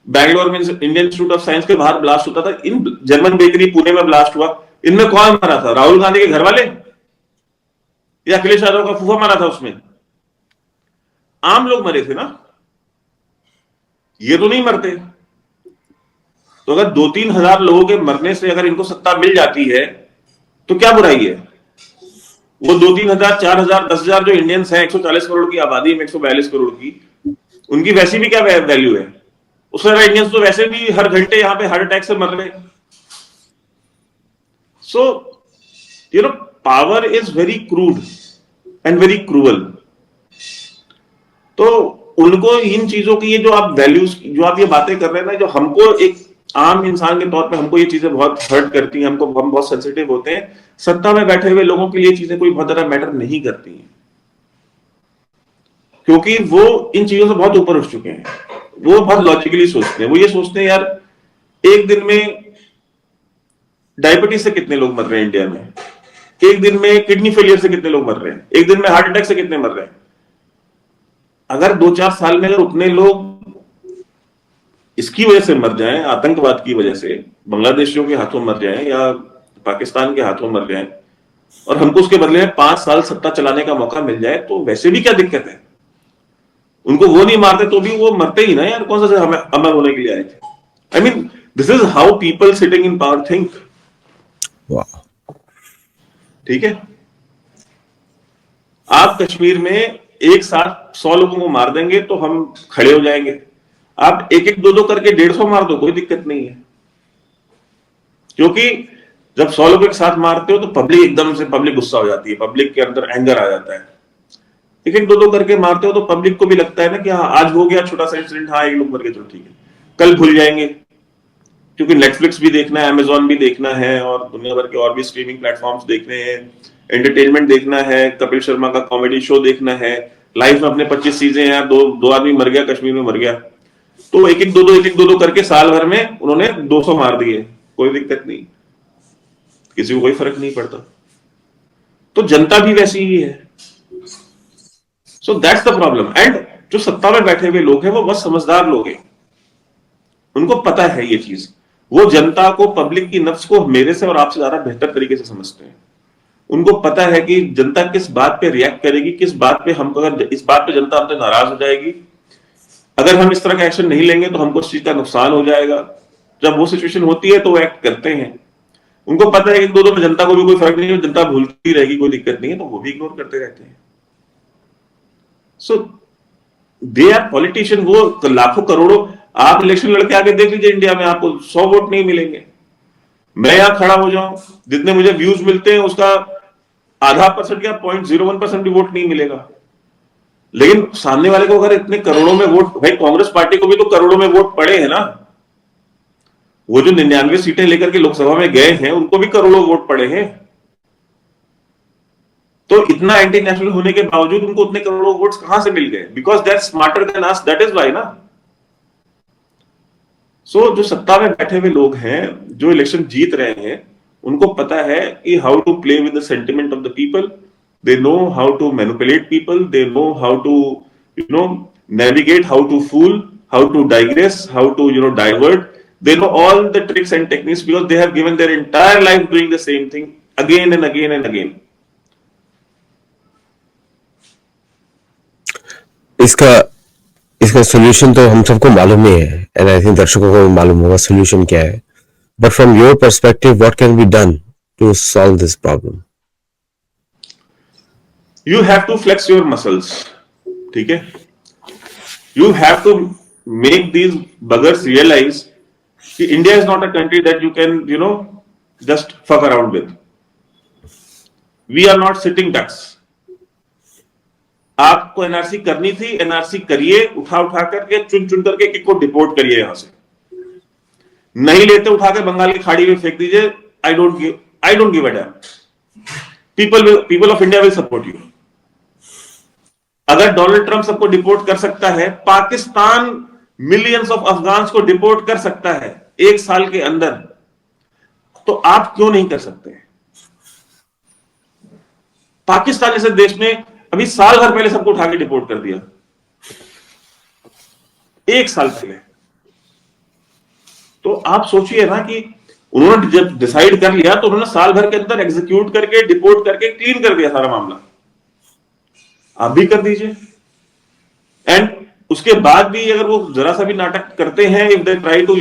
बैंगलोर में इंडियन इंस्टीट्यूट ऑफ साइंस के बाहर ब्लास्ट होता था, इन जर्मन बेकरी पुणे में ब्लास्ट हुआ, इनमें कौन मरा था? राहुल गांधी के घर वाले या अखिलेश यादव का फूफा मरा था? उसमें आम लोग मरे थे ना, ये तो नहीं मरते। तो अगर 2-3 हजार लोगों के मरने से अगर इनको सत्ता मिल जाती है तो क्या बुराई है? वो 2-3 हजार, 4 हजार, 10 हजार जो इंडियंस हैं, 140 करोड़ की आबादी में 142 करोड़ की, उनकी वैसी भी क्या वैल्यू है? उससे ज्यादा इंडियंस तो वैसे भी हर घंटे यहां पे हार्ट अटैक से मर रहे हैं। So power is very crude and very cruel. तो उनको इन चीजों की, ये जो आप वैल्यूज, जो आप ये बातें कर रहे हैं ना, जो हमको एक आम इंसान के तौर पे हमको ये चीजें बहुत हर्ट करती हैं, हम बहुत सेंसिटिव होते हैं, सत्ता में बैठे हुए लोगों के लिए चीजें कोई बहुत ज्यादा मैटर नहीं करती हैं, क्योंकि वो इन चीजों से बहुत ऊपर उठ चुके हैं। वो बहुत लॉजिकली सोचते हैं। वो ये सोचते हैं यार, एक दिन में डायबिटीज से कितने लोग मर रहे हैं इंडिया में, एक दिन में किडनी फेलियर से कितने लोग मर रहे हैं, एक दिन में हार्ट अटैक से कितने मर रहे हैं। अगर 2-4 साल में अगर उतने लोग इसकी वजह से मर जाएं, आतंकवाद की वजह से बांग्लादेशियों के हाथों मर जाएं या पाकिस्तान के हाथों मर जाएं, और हमको उसके बदले में 5 साल सत्ता चलाने का मौका मिल जाए, तो वैसे भी क्या दिक्कत है? उनको वो नहीं मारते तो भी वो मरते ही ना यार, कौन सा अमर होने के लिए आए थे? I mean, this is how people sitting in power think. ठीक है, आप कश्मीर में एक साथ 100 लोगों को मार देंगे तो हम खड़े हो जाएंगे। आप एक एक 2-2 करके 150 मार दो, कोई दिक्कत नहीं है, क्योंकि जब 100 लोग एक साथ मारते हो तो पब्लिक एकदम से पब्लिक गुस्सा हो जाती है, पब्लिक के अंदर एंगर आ जाता है। एक एक 2-2 करके मारते हो तो पब्लिक को भी लगता है ना कि हाँ, आज हो गया छोटा सा इंसिडेंट, हाँ एक लोग मर गए, चलो ठीक है, कल भूल जाएंगे, क्योंकि नेटफ्लिक्स भी देखना है, अमेजोन भी देखना है, और दुनिया भर के और भी स्ट्रीमिंग प्लेटफॉर्म्स देखने हैं, एंटरटेनमेंट देखना है, कपिल शर्मा का कॉमेडी शो देखना है, लाइफ में अपने 25 चीजें हैं, दो आदमी मर गया, कश्मीर में मर गया, तो एक एक दो दो करके साल भर में उन्होंने 200 मार दिए, कोई दिक्कत नहीं, किसी को कोई फर्क नहीं पड़ता। तो जनता भी वैसी ही है। So that's the problem. And जो सत्ता में बैठे हुए लोग हैं वो बहुत समझदार लोग हैं, उनको पता है ये चीज। वो जनता को, पब्लिक की नफ्स को मेरे से और आपसे ज्यादा बेहतर तरीके से समझते हैं। उनको पता है कि जनता किस बात पे रिएक्ट करेगी, किस बात पे हमको, अगर इस बात पे जनता हमसे नाराज हो जाएगी, अगर हम इस तरह का एक्शन नहीं लेंगे तो हमको इस चीज का नुकसान हो जाएगा। जब वो सिचुएशन होती है तो वो एक्ट करते हैं। उनको पता है कि 2-2 में जनता को भी कोई फर्क नहीं है, जनता भूलती रहेगी, कोई दिक्कत नहीं है, तो वो भी इग्नोर करते रहते हैं। सो दे आर पॉलिटिशियन। वो लाखों करोड़ों, आप इलेक्शन लड़के आके देख लीजिए, इंडिया में आपको 100 वोट नहीं मिलेंगे। मैं यहां खड़ा हो जाऊं, जितने मुझे व्यूज मिलते हैं उसका आधा % या 0.01% भी वोट नहीं मिलेगा। लेकिन सामने वाले को अगर इतने करोड़ों में वोट, भाई कांग्रेस पार्टी को भी तो करोड़ों में वोट पड़े हैं ना, वो जो 99 सीटें लेकर के लोकसभा में गए हैं उनको भी करोड़ों वोट पड़े हैं। तो इतना एंटी नेशनल होने के बावजूद उनको उतने करोड़ों वोट्स कहां से मिल गए? Because they are smarter than us, that is why ना। सो जो सत्ता में बैठे हुए लोग हैं, जो इलेक्शन जीत रहे हैं, उनको पता है कि how to play with the sentiment of the people, they know how to manipulate people, they know how to navigate, how to fool, how to digress, how to divert. They know all the tricks and techniques because they have given their entire life doing the same thing again and again and again. इसका इसका solution तो हम सबको मालूम ही है, and I think दर्शकों को मालूम होगा सोल्यूशन क्या है. But from your perspective, what can be done to solve this problem? You have to flex your muscles. ठीक है? You have to make these buggers realize that India is not a country that you can, just fuck around with. We are not sitting ducks. आपको NRC करनी थी, NRC करिए, उठा करके चुन करके किसको डिपोर्ट करिए यहां से. नहीं लेते उठा के बंगाल की खाड़ी में फेंक दीजिए. I don't give a dam. People of India will support you. अगर डोनाल्ड ट्रंप सबको डिपोर्ट कर सकता है, पाकिस्तान मिलियंस ऑफ अफगान्स को डिपोर्ट कर सकता है 1 साल के अंदर, तो आप क्यों नहीं कर सकते? पाकिस्तान जैसे देश में अभी साल भर पहले सबको उठा के डिपोर्ट कर दिया, 1 साल पहले. तो आप सोचिए ना कि उन्होंने जब डिसाइड कर लिया तो उन्होंने साल भर के अंदर एग्जीक्यूट करके, डिपोर्ट करके क्लीन कर दिया सारा मामला. आप भी कर दीजिए. एंड उसके बाद भी अगर वो जरा सा भी नाटक करते हैं, if they try to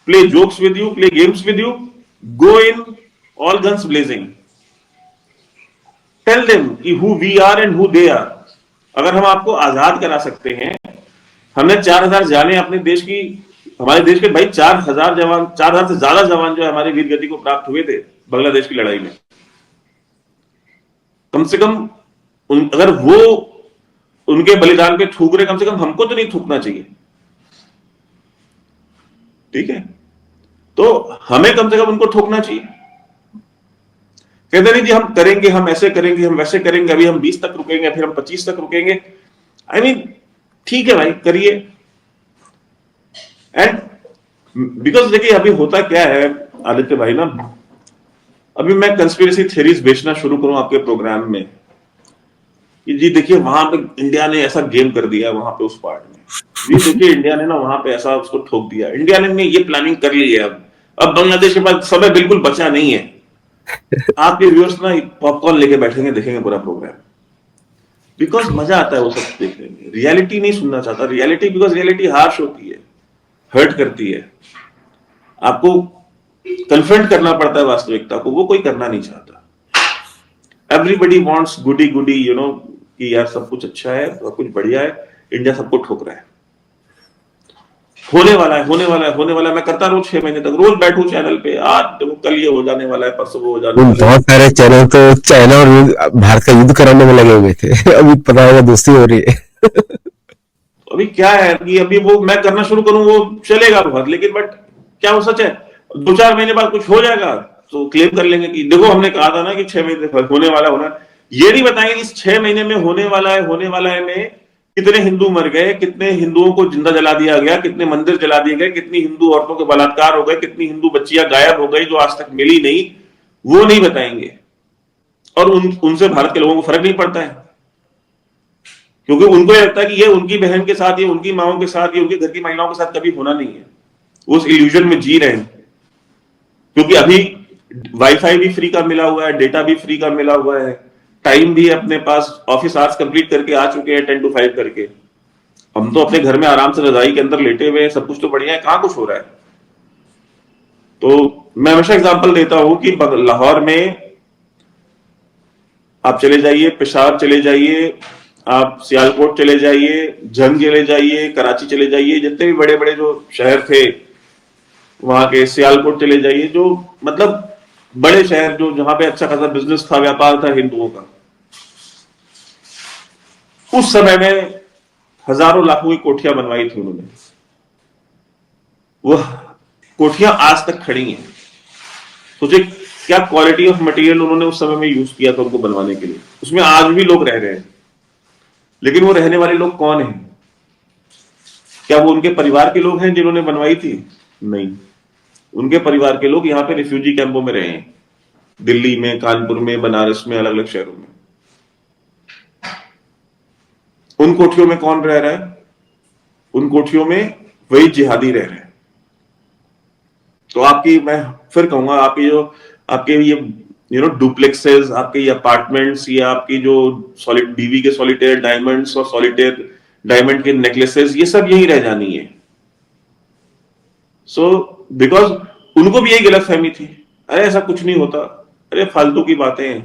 play jokes with you, play games with you, go in all guns blazing. Tell them कि who we are and who they are. अगर हम आपको आजाद करा सकते हैं, हमने 4000 जाने अपने देश की, हमारे देश के भाई 4000 जवान, 4000 से ज्यादा जवान जो हमारे वीर गति को प्राप्त हुए थे बांग्लादेश की लड़ाई में. कम से कम अगर वो उनके बलिदान पे थूक रहे, कम से कम हमको तो नहीं थूकना चाहिए. ठीक है? तो हमें कम से कम उनको ठोकना चाहिए. कहते नहीं जी हम करेंगे, हम ऐसे करेंगे, हम वैसे करेंगे, अभी हम 20 तक रुकेंगे, फिर हम 25 तक रुकेंगे. आई मीन ठीक है भाई, करिए. एंड बिकॉज देखिए अभी होता क्या है आदित्य भाई ना, अभी मैं कंस्पिरेसी थ्योरीज बेचना शुरू करूं आपके प्रोग्राम में कि जी देखिए वहां पे इंडिया ने ऐसा गेम कर दिया, वहां पे उस पार्ट में जी देखिए इंडिया ने ना वहां पे ऐसा उसको ठोक दिया, इंडिया ने ये प्लानिंग कर ली है. अब बांग्लादेश के पास समय बिल्कुल बचा नहीं है. आपके व्यूअर्स ना पॉपकॉर्न लेके बैठेंगे, देखेंगे पूरा प्रोग्राम, बिकॉज मजा आता है वो सब देखने में. रियलिटी नहीं सुनना चाहता. रियलिटी, बिकॉज रियलिटी हार्श होती है, हर्ट करती है, आपको कन्फ्रंट करना पड़ता है वास्तविकता को. वो कोई करना नहीं चाहता. एवरीबडी वॉन्ट्स गुडी कि यार सब कुछ अच्छा है, सब कुछ बढ़िया है, इंडिया सबको ठोक रहा है. होने वाला है, होने वाला है, होने वाला है. मैं करता रहूं 6 महीने तक, रोज बैठूं चैनल पे, आज देखो कल ये हो जाने वाला है, परसों वो हो जाने वाला है. बहुत सारे चैनल तो चाइना और भारत का युद्ध कराने में लगे हुए थे. अभी पता होगा दोस्ती हो रही है. अभी क्या है कि अभी वो मैं करना शुरू करूं वो चलेगा बहुत, लेकिन बट क्या वो सच है? 2-4 महीने बाद कुछ हो जाएगा तो क्लेम कर लेंगे कि देखो हमने कहा था ना कि 6 महीने होने वाला होना. ये नहीं बताएंगे इस 6 महीने में होने वाला है में कितने हिंदू मर गए, कितने हिंदुओं को जिंदा जला दिया गया, कितने मंदिर जला दिए गए, कितनी हिंदू औरतों के बलात्कार हो गए, कितनी हिंदू बच्चियां गायब हो गई जो आज तक मिली नहीं. वो नहीं बताएंगे. और उनसे भारत के लोगों को फर्क नहीं पड़ता है, क्योंकि उनको ये लगता है कि ये उनकी बहन के साथ, ये उनकी माओं के साथ, ये उनके घर की महिलाओं के साथ कभी होना नहीं है. वो उस इल्यूजन में जी रहे हैं. क्योंकि अभी वाईफाई भी फ्री का मिला हुआ है, डेटा भी फ्री का मिला हुआ है, टाइम भी अपने पास, ऑफिस आवर्स कंप्लीट करके आ चुके हैं 10 to 5 करके. हम तो अपने घर में आराम से रजाई के अंदर लेटे हुए हैं, सब कुछ तो बढ़िया है, कहां कुछ हो रहा है. तो मैं हमेशा एग्जांपल देता हूं कि लाहौर में आप चले जाइए, पेशावर चले जाइए, आप सियालकोट चले जाइए, जंग चले जाइए, कराची चले जाइए, जितने भी बड़े बड़े जो शहर थे वहां के, सियालकोट चले जाइए, जो मतलब बड़े शहर जो जहां पे अच्छा खासा बिजनेस था, व्यापार था हिंदुओं का, उस समय में हजारों लाखों की कोठियां बनवाई थी उन्होंने. वो कोठियां आज तक खड़ी हैं. सोचे क्या क्वालिटी ऑफ मटेरियल उन्होंने उस समय में यूज किया था उनको बनवाने के लिए. उसमें आज भी लोग रह रहे हैं. लेकिन वो रहने वाले लोग कौन हैं? क्या वो उनके परिवार के लोग हैं जिन्होंने बनवाई थी? नहीं. उनके परिवार के लोग यहाँ पे रिफ्यूजी कैंपों में रहे हैं, दिल्ली में, कानपुर में, बनारस में, अलग अलग शहरों में। उन कोठियों में कौन रह रहा है? उन कोठियों में वही जिहादी रह रहे हैं। तो आपकी, मैं फिर कहूंगा, आपकी जो आपके ये डुप्लेक्सेस, आपके ये अपार्टमेंट्स, ये आपकी जो सॉलिड बीवी के सॉलिटेयर डायमंड्स और सॉलिटेयर डायमंड के नेकलेसेस, ये सब यही रह जानी है। सो बिकॉज उनको भी यही गलत फहमी थी, अरे ऐसा कुछ नहीं होता, अरे फालतू की बातें हैं।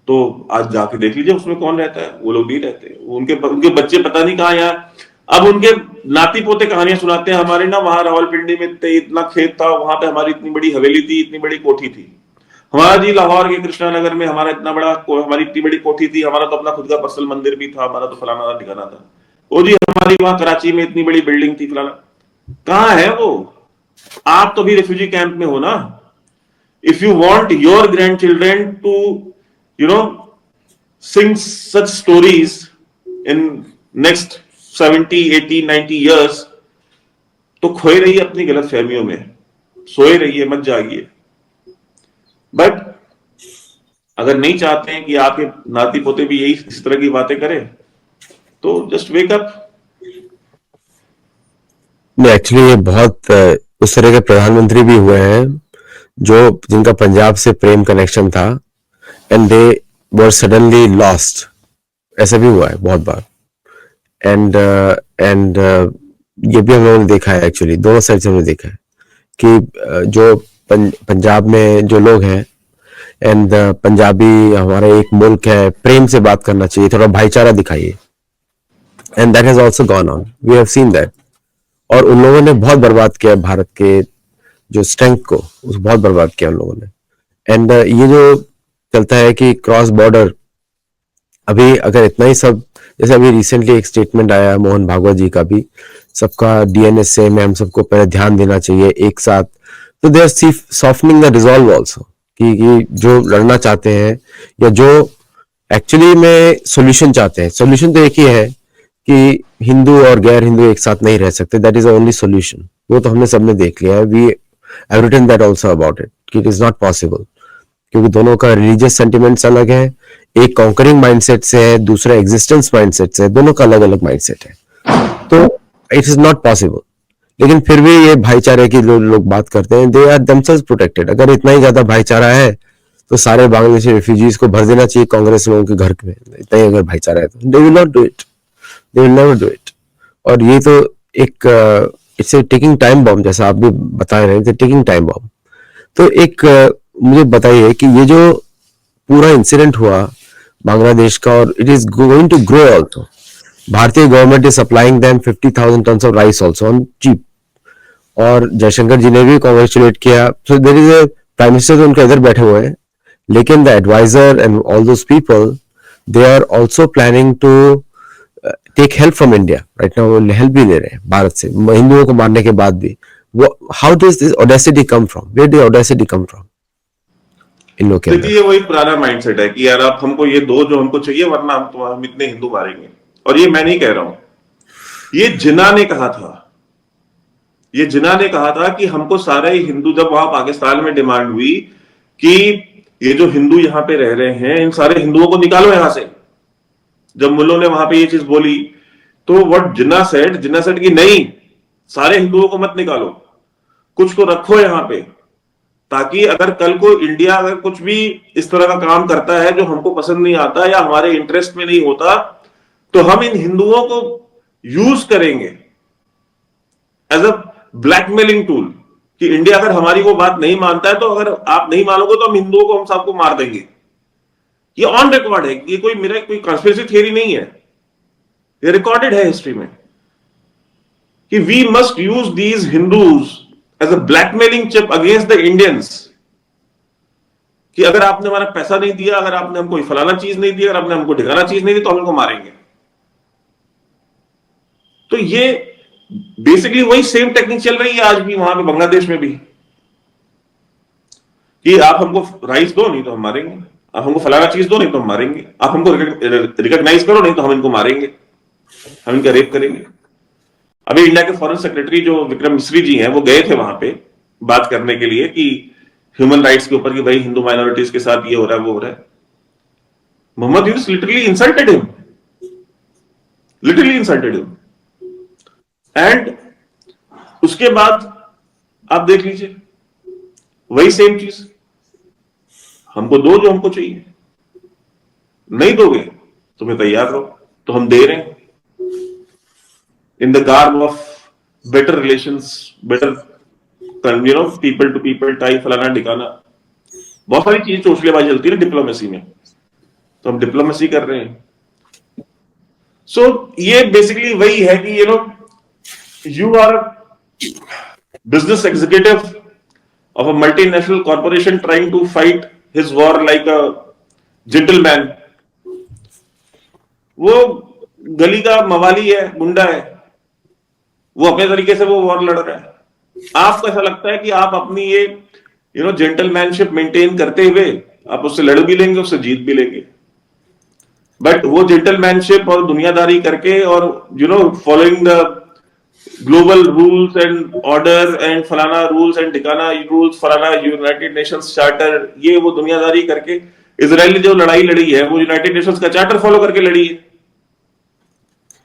तो आज जाके देख लीजिए उसमें कौन रहता है, वो लोग नहीं रहते। उनके उनके बच्चे पता नहीं कहाँ यार, अब उनके नाती पोते कहानियां सुनाते हैं, हमारे ना वहां रावलपिंडी में इतना खेत था, वहां पे हमारी इतनी बड़ी हवेली थी, इतनी बड़ी कोठी थी। हमारा जी लाहौर के कृष्णा नगर में हमारा इतना बड़ा, हमारी इतनी बड़ी कोठी थी, हमारा तो अपना खुद का पर्सनल मंदिर भी था, हमारा तो फलाना था ठिकाना था। ओ जी हमारी वहां कराची में इतनी बड़ी बिल्डिंग थी, फलाना। कहाँ है वो? आप तो भी रेफ्यूजी कैंप में हो ना। If you want your grandchildren to sing such stories in next 70, 80, 90 years, तो खोए रहिए अपनी गलत फहमियों में, सोए रहिए, मत जागिए। बट अगर नहीं चाहते हैं कि आपके नाती पोते भी यही इस तरह की बातें करें, तो जस्ट वेक अप। नहीं, एक्चुअली ये बहुत उस तरह के प्रधानमंत्री भी हुए हैं जो जिनका पंजाब से प्रेम कनेक्शन था, and they were suddenly lost. ऐसा भी हुआ है बहुत बार। एंड ये भी हम लोगों ने देखा है, एक्चुअली दोनों साइड से हमने देखा है कि जो पंजाब में जो लोग हैं, एंड पंजाबी हमारा एक मुल्क है, प्रेम से बात करना चाहिए, थोड़ा भाईचारा दिखाइए, and that has also gone on, we have seen that. और उन लोगों ने बहुत बर्बाद किया भारत के जो स्ट्रेंथ को, उस बहुत बर्बाद किया उन लोगों ने। एंड ये जो चलता है कि क्रॉस बॉर्डर, अभी अगर इतना ही सब, जैसे अभी रिसेंटली एक स्टेटमेंट आया मोहन भागवत जी का भी, सबका डीएनए सेम है, हम सबको पहले ध्यान देना चाहिए एक साथ। तो they are softening the resolve also कि जो लड़ना चाहते हैं या जो एक्चुअली में सोल्यूशन चाहते हैं, सोल्यूशन तो एक ही है कि हिंदू और गैर हिंदू एक साथ नहीं रह सकते, that is the only solution. वो तो हमने सबने देख लिया है, we have written that also about it कि इट इज नॉट पॉसिबल, क्योंकि दोनों का रिलीजियस सेंटिमेंट्स अलग है, एक कॉन्करिंग माइंडसेट से है, दूसरा एग्जिस्टेंस माइंडसेट से है, दोनों का अलग अलग माइंडसेट है, तो इट इज नॉट पॉसिबल। लेकिन फिर भी ये भाईचारे की लोग बात करते हैं, दे आर देमसेल्व्स प्रोटेक्टेड। अगर इतना ही ज्यादा भाईचारा है तो सारे बांग्लादेशी रिफ्यूजीज को भर देना चाहिए कांग्रेस लोगों के घर में, इतना ही अगर भाईचारा है तो they will not do it, they will never do it. और ये तो एक it's a ticking time bomb, जैसा आप भी बता रहे थे, टिकिंग टाइम बॉम्ब। तो एक मुझे बताइए कि ये जो पूरा इंसिडेंट हुआ बांग्लादेश का, और it is going to grow also, भारतीय government is supplying them 50,000 tons of rice also on cheap, और जयशंकर जी ने भी कॉन्ग्रेचुलेट किया। So there is a prime minister तो उनके इधर बैठे हुए हैं, लेकिन the adviser and all those people, they are also planning to take help from India right now. वो हेल्प भी ले रहे हैं भारत से, हिंदुओं को मारने के बाद भी। How does this audacity come from, where do audacity come from इन लोग के अंदर? देखिए वही पुराना माइंडसेट है कि यार आप हमको ये दो जो हमको चाहिए, वरना हम इतने हिंदू मारेंगे। और ये मैं नहीं कह रहा हूं, ये जिन्ना ने कहा था, ये जिन्ना ने कहा था कि हमको सारे हिंदू, जब वहां पाकिस्तान में डिमांड हुई कि ये जो हिंदू यहां पे रह रहे हैं, इन सारे हिंदुओं को निकालो यहां से, जब मुल्लों ने वहां पे ये चीज बोली, तो व्हाट जिन्ना सेड कि नहीं, सारे हिंदुओं को मत निकालो, कुछ को रखो यहां पे, ताकि अगर कल को इंडिया अगर कुछ भी इस तरह का काम करता है जो हमको पसंद नहीं आता या हमारे इंटरेस्ट में नहीं होता, तो हम इन हिंदुओं को यूज करेंगे एज अ ब्लैकमेलिंग टूल, कि इंडिया अगर हमारी वो बात नहीं मानता है, तो अगर आप नहीं मानोगे तो हम हिंदुओं को, हम सबको मार देंगे। ये ऑन रिकॉर्ड है, ये कोई मेरा कोई कंस्पिरेसी थियरी नहीं है, ये रिकॉर्डेड है हिस्ट्री में कि we must use these Hindus as a blackmailing chip against the Indians, कि अगर आपने हमारा पैसा नहीं दिया, अगर आपने हमको फलाना चीज नहीं दिया, अगर आपने हमको ठिकाना चीज नहीं दी, तो हम इनको मारेंगे। तो ये बेसिकली वही सेम टेक्निक चल रही है आज भी वहां पे बांग्लादेश में भी, कि आप हमको राइस दो नहीं तो हम मारेंगे, आप हमको फलाना चीज दो नहीं तो हम मारेंगे, आप हमको रिकॉग्नाइज करो नहीं तो हम इनको मारेंगे, हम इनका रेप करेंगे। अभी इंडिया के फॉरेन सेक्रेटरी जो विक्रम मिश्री जी हैं वो गए थे वहां पे बात करने के लिए कि ह्यूमन राइट्स के ऊपर कि भाई हिंदू माइनॉरिटीज के साथ ये हो रहा है वो हो रहा है. Muhammad Yunus literally insulted him, literally insulted him. And उसके बाद आप देख लीजिए वही सेम चीज, हमको दो जो हमको चाहिए, नहीं दोगे तुम्हें तैयार रहो, तो हम दे रहे हैं in the garb of better relations, better people to people type फलाना ढिकाना. बहुत सारी चीज चोचलेबाजी चलती है ना डिप्लोमेसी में, तो हम डिप्लोमेसी कर रहे हैं. सो ये बेसिकली वही है कि you are business executive of a multinational corporation trying to fight his war like a gentleman. वो गली का मवाली है, गुंडा है, वो अपने तरीके से वो वॉर लड़ रहा है. आपको ऐसा लगता है कि आप अपनी ये जेंटलमैनशिप मेंटेन करते हुए आप उससे लड़ भी लेंगे, उससे जीत भी लेंगे. बट वो जेंटलमैनशिप और दुनियादारी करके और following the global rules and order and फलाना रूल्स एंड ठिकाना रूल्स फलाना यूनाइटेड नेशंस चार्टर, ये वो दुनियादारी करके इजराइल ने जो लड़ाई लड़ी है वो यूनाइटेड नेशंस का चार्टर फॉलो करके लड़ी है.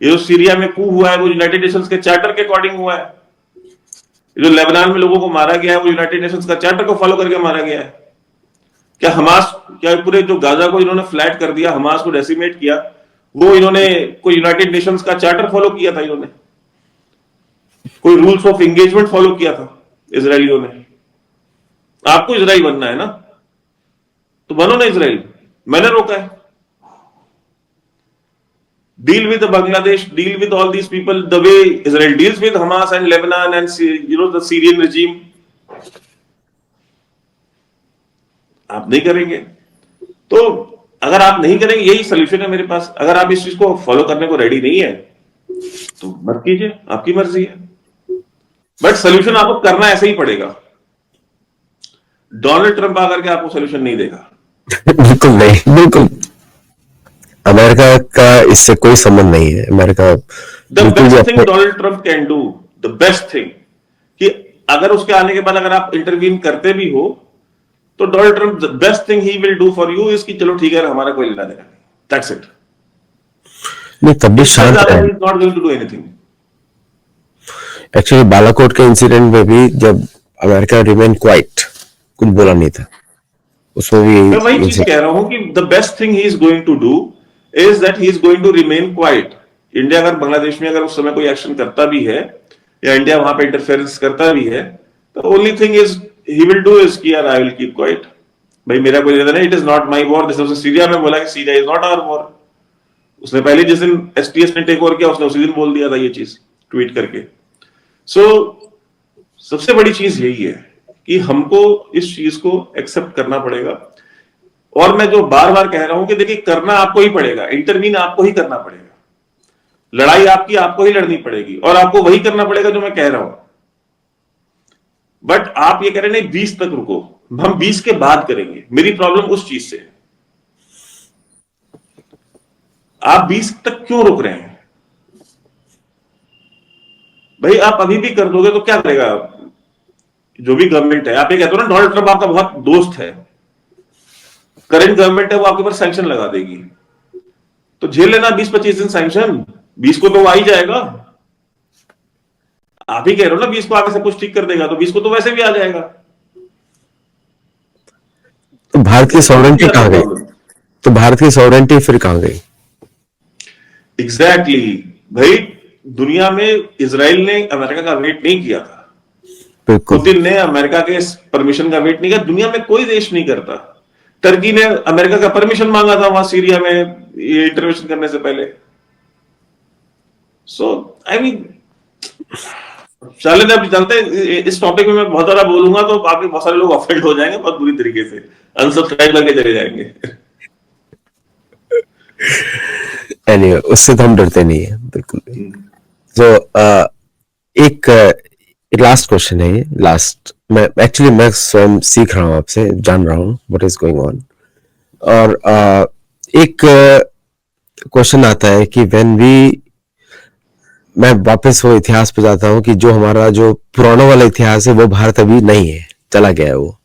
ये जो सीरिया में कू हुआ है वो यूनाइटेड नेशंस के चार्टर के अकॉर्डिंग हुआ है. जो लेबनान में लोगों को मारा गया है वो यूनाइटेड नेशंस का चार्टर को फॉलो करके मारा गया है. क्या हमास, क्या पूरे जो गाजा को इन्होंने फ्लैट कर दिया, हमास को डेसिमेट किया, वो इन्होंने कोई यूनाइटेड नेशंस का चार्टर फॉलो किया था? इन्होंने कोई रूल्स ऑफ एंगेजमेंट फॉलो किया था इजरायलियों ने? आपको इजराइल बनना है ना, तो बनो ना इजराइल, मैंने रोका है. Deal with Bangladesh, deal with all these people the way Israel deals with Hamas and Lebanon and the Syrian regime. आप नहीं करेंगे तो अगर आप नहीं करेंगे, यही सोल्यूशन है मेरे पास. अगर आप इस चीज को फॉलो करने को रेडी नहीं है तो मत कीजिए, आपकी मर्जी है. बट सोल्यूशन आपको करना ऐसे ही पड़ेगा. डोनाल्ड ट्रंप आकर के आपको सोल्यूशन नहीं देगा. बिल्कुल नहीं, बिल्कुल. अमेरिका का इससे कोई संबंध नहीं है. America the best thing Donald Trump can do, the best thing, कि अगर उसके आने के बाद अगर आप इंटरवीन करते भी हो तो Donald Trump the best thing he will do for you is कि चलो ठीक है हमारा कोई लेना देना नहीं, दैट्स इट. नहीं, तब भी शांत है. Not going to do anything. Actually Balakot के इंसिडेंट में भी जब अमेरिका रिमेन क्वाइट, कुछ बोला नहीं था, उसमें भी मैं वही चीज कह रहा हूं कि the best thing he is going to do is that he is going to remain quiet. India अगर बांग्लादेश में अगर उस समय कोई एक्शन करता भी है या इंडिया वहां पे इंटरफेरेंस करता भी है, तो only thing is he will do is कि यार आई विल कीप क्वाइट, भाई मेरा कोई लेना नहीं, it is not my war. जैसे उसने सीरिया में बोला कि Syria is not our war. उसने पहले जिस दिन एसटीएस ने टेक ओवर किया उसने उसी दिन बोल दिया था ये चीज ट्वीट करके. सो सबसे बड़ी चीज यही है कि हमको इस चीज को एक्सेप्ट करना पड़ेगा. और मैं जो बार बार कह रहा हूं कि देखिए करना आपको ही पड़ेगा, इंटरवीन आपको ही करना पड़ेगा, लड़ाई आपकी आपको ही लड़नी पड़ेगी और आपको वही करना पड़ेगा जो मैं कह रहा हूं. बट आप ये कह रहे नहीं 20 तक रुको, हम 20 के बाद करेंगे. मेरी प्रॉब्लम उस चीज से है. आप 20 तक क्यों रुक रहे हैं भाई? आप अभी भी कर दोगे तो क्या करेगा जो भी गवर्नमेंट है? आप ये कहते हो ना डोनाल्ड ट्रंप आपका बहुत दोस्त है, करंट गवर्नमेंट है वो आपके ऊपर सैंक्शन लगा देगी, तो झेल लेना 20-25 दिन सैंक्शन. 20 को तो वो आ ही जाएगा. आप ही कह रहे हो ना 20 को आगे सब कुछ ठीक कर देगा, तो 20 को तो वैसे भी आ जाएगा. तो भारत की सॉवरेंटी कहां गई? तो भारत की सॉवरेंटी फिर कहां गई? एग्जैक्टली भाई, दुनिया में इजराइल ने अमेरिका का वेट नहीं किया था, पुतिन ने अमेरिका के परमिशन का वेट नहीं किया. दुनिया में कोई देश नहीं करता. टर्की ने अमेरिका का परमिशन मांगा था वहां सीरिया में ये इंटरवेंशन करने से पहले. सो आई मीन चले अब चलते. इस टॉपिक में मैं बहुत ज्यादा बोलूंगा तो आपके बहुत सारे लोग ऑफेंड हो जाएंगे बहुत बुरी तरीके से, अनसब्सक्राइब करके चले जाएंगे. Anyway, उससे तो हम डरते नहीं है बिल्कुल भी. तो एक लास्ट क्वेश्चन है, लास्ट. मैं स्वयं सीख रहा हूँ आपसे, जान रहा हूँ व्हाट इज गोइंग ऑन. और एक क्वेश्चन आता है कि व्हेन वी मैं वापस वो इतिहास पे जाता हूँ कि जो हमारा जो पुराना वाला इतिहास है वो भारत अभी नहीं है, चला गया है वो।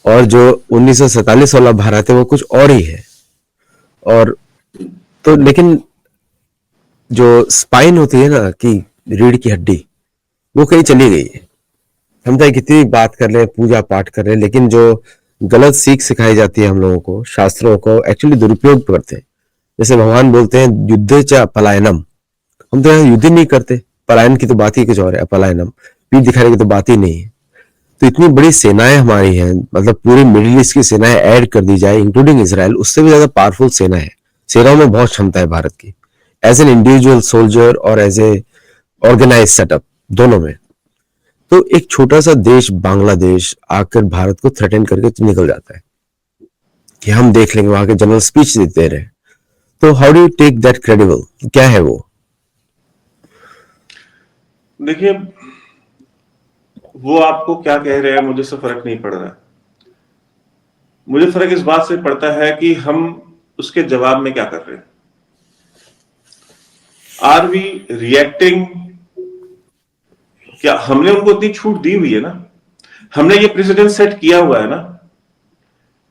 और जो 1947 वाला भारत है वो कुछ और ही है। और तो लेकिन जो स्पाइन होती है ना, कि रीढ़ की हड्डी, वो कहीं चली गई है। हम चाहे कितनी बात कर ले, पूजा पाठ कर ले, लेकिन जो गलत सीख सिखाई जाती है हम लोगों को, शास्त्रों को एक्चुअली दुरुपयोग करते हैं। जैसे भगवान बोलते हैं युद्ध च पलायनम, हम तो यहाँ युद्ध नहीं करते, पलायन की तो बात ही कुछ और है, पलायनम पीठ दिखाने की तो बात ही नहीं है। तो इतनी बड़ी सेनाएं हमारी हैं, मतलब पूरी मिडिल ईस्ट की सेनाएं ऐड कर दी जाए इंक्लूडिंग इसराइल, उससे भी ज्यादा पावरफुल सेना है। सेनाओं में बहुत क्षमता है भारत की, एज एन इंडिविजुअल सोल्जर और एज ए ऑर्गेनाइज सेटअप, दोनों में। तो एक छोटा सा देश बांग्लादेश आकर भारत को थ्रेटन करके तो निकल जाता है कि हम देख लेंगे, वहां के जनरल स्पीच देते रहे। तो how do you take that credible, क्या है वो? देखिए, वो आपको क्या कह रहे हैं मुझे इससे फर्क नहीं पड़ रहा है। मुझे फर्क इस बात से पड़ता है कि हम उसके जवाब में क्या कर रहे हैं। Are we reacting? क्या हमने उनको इतनी छूट दी हुई है ना, हमने ये प्रेसिडेंट सेट किया हुआ है ना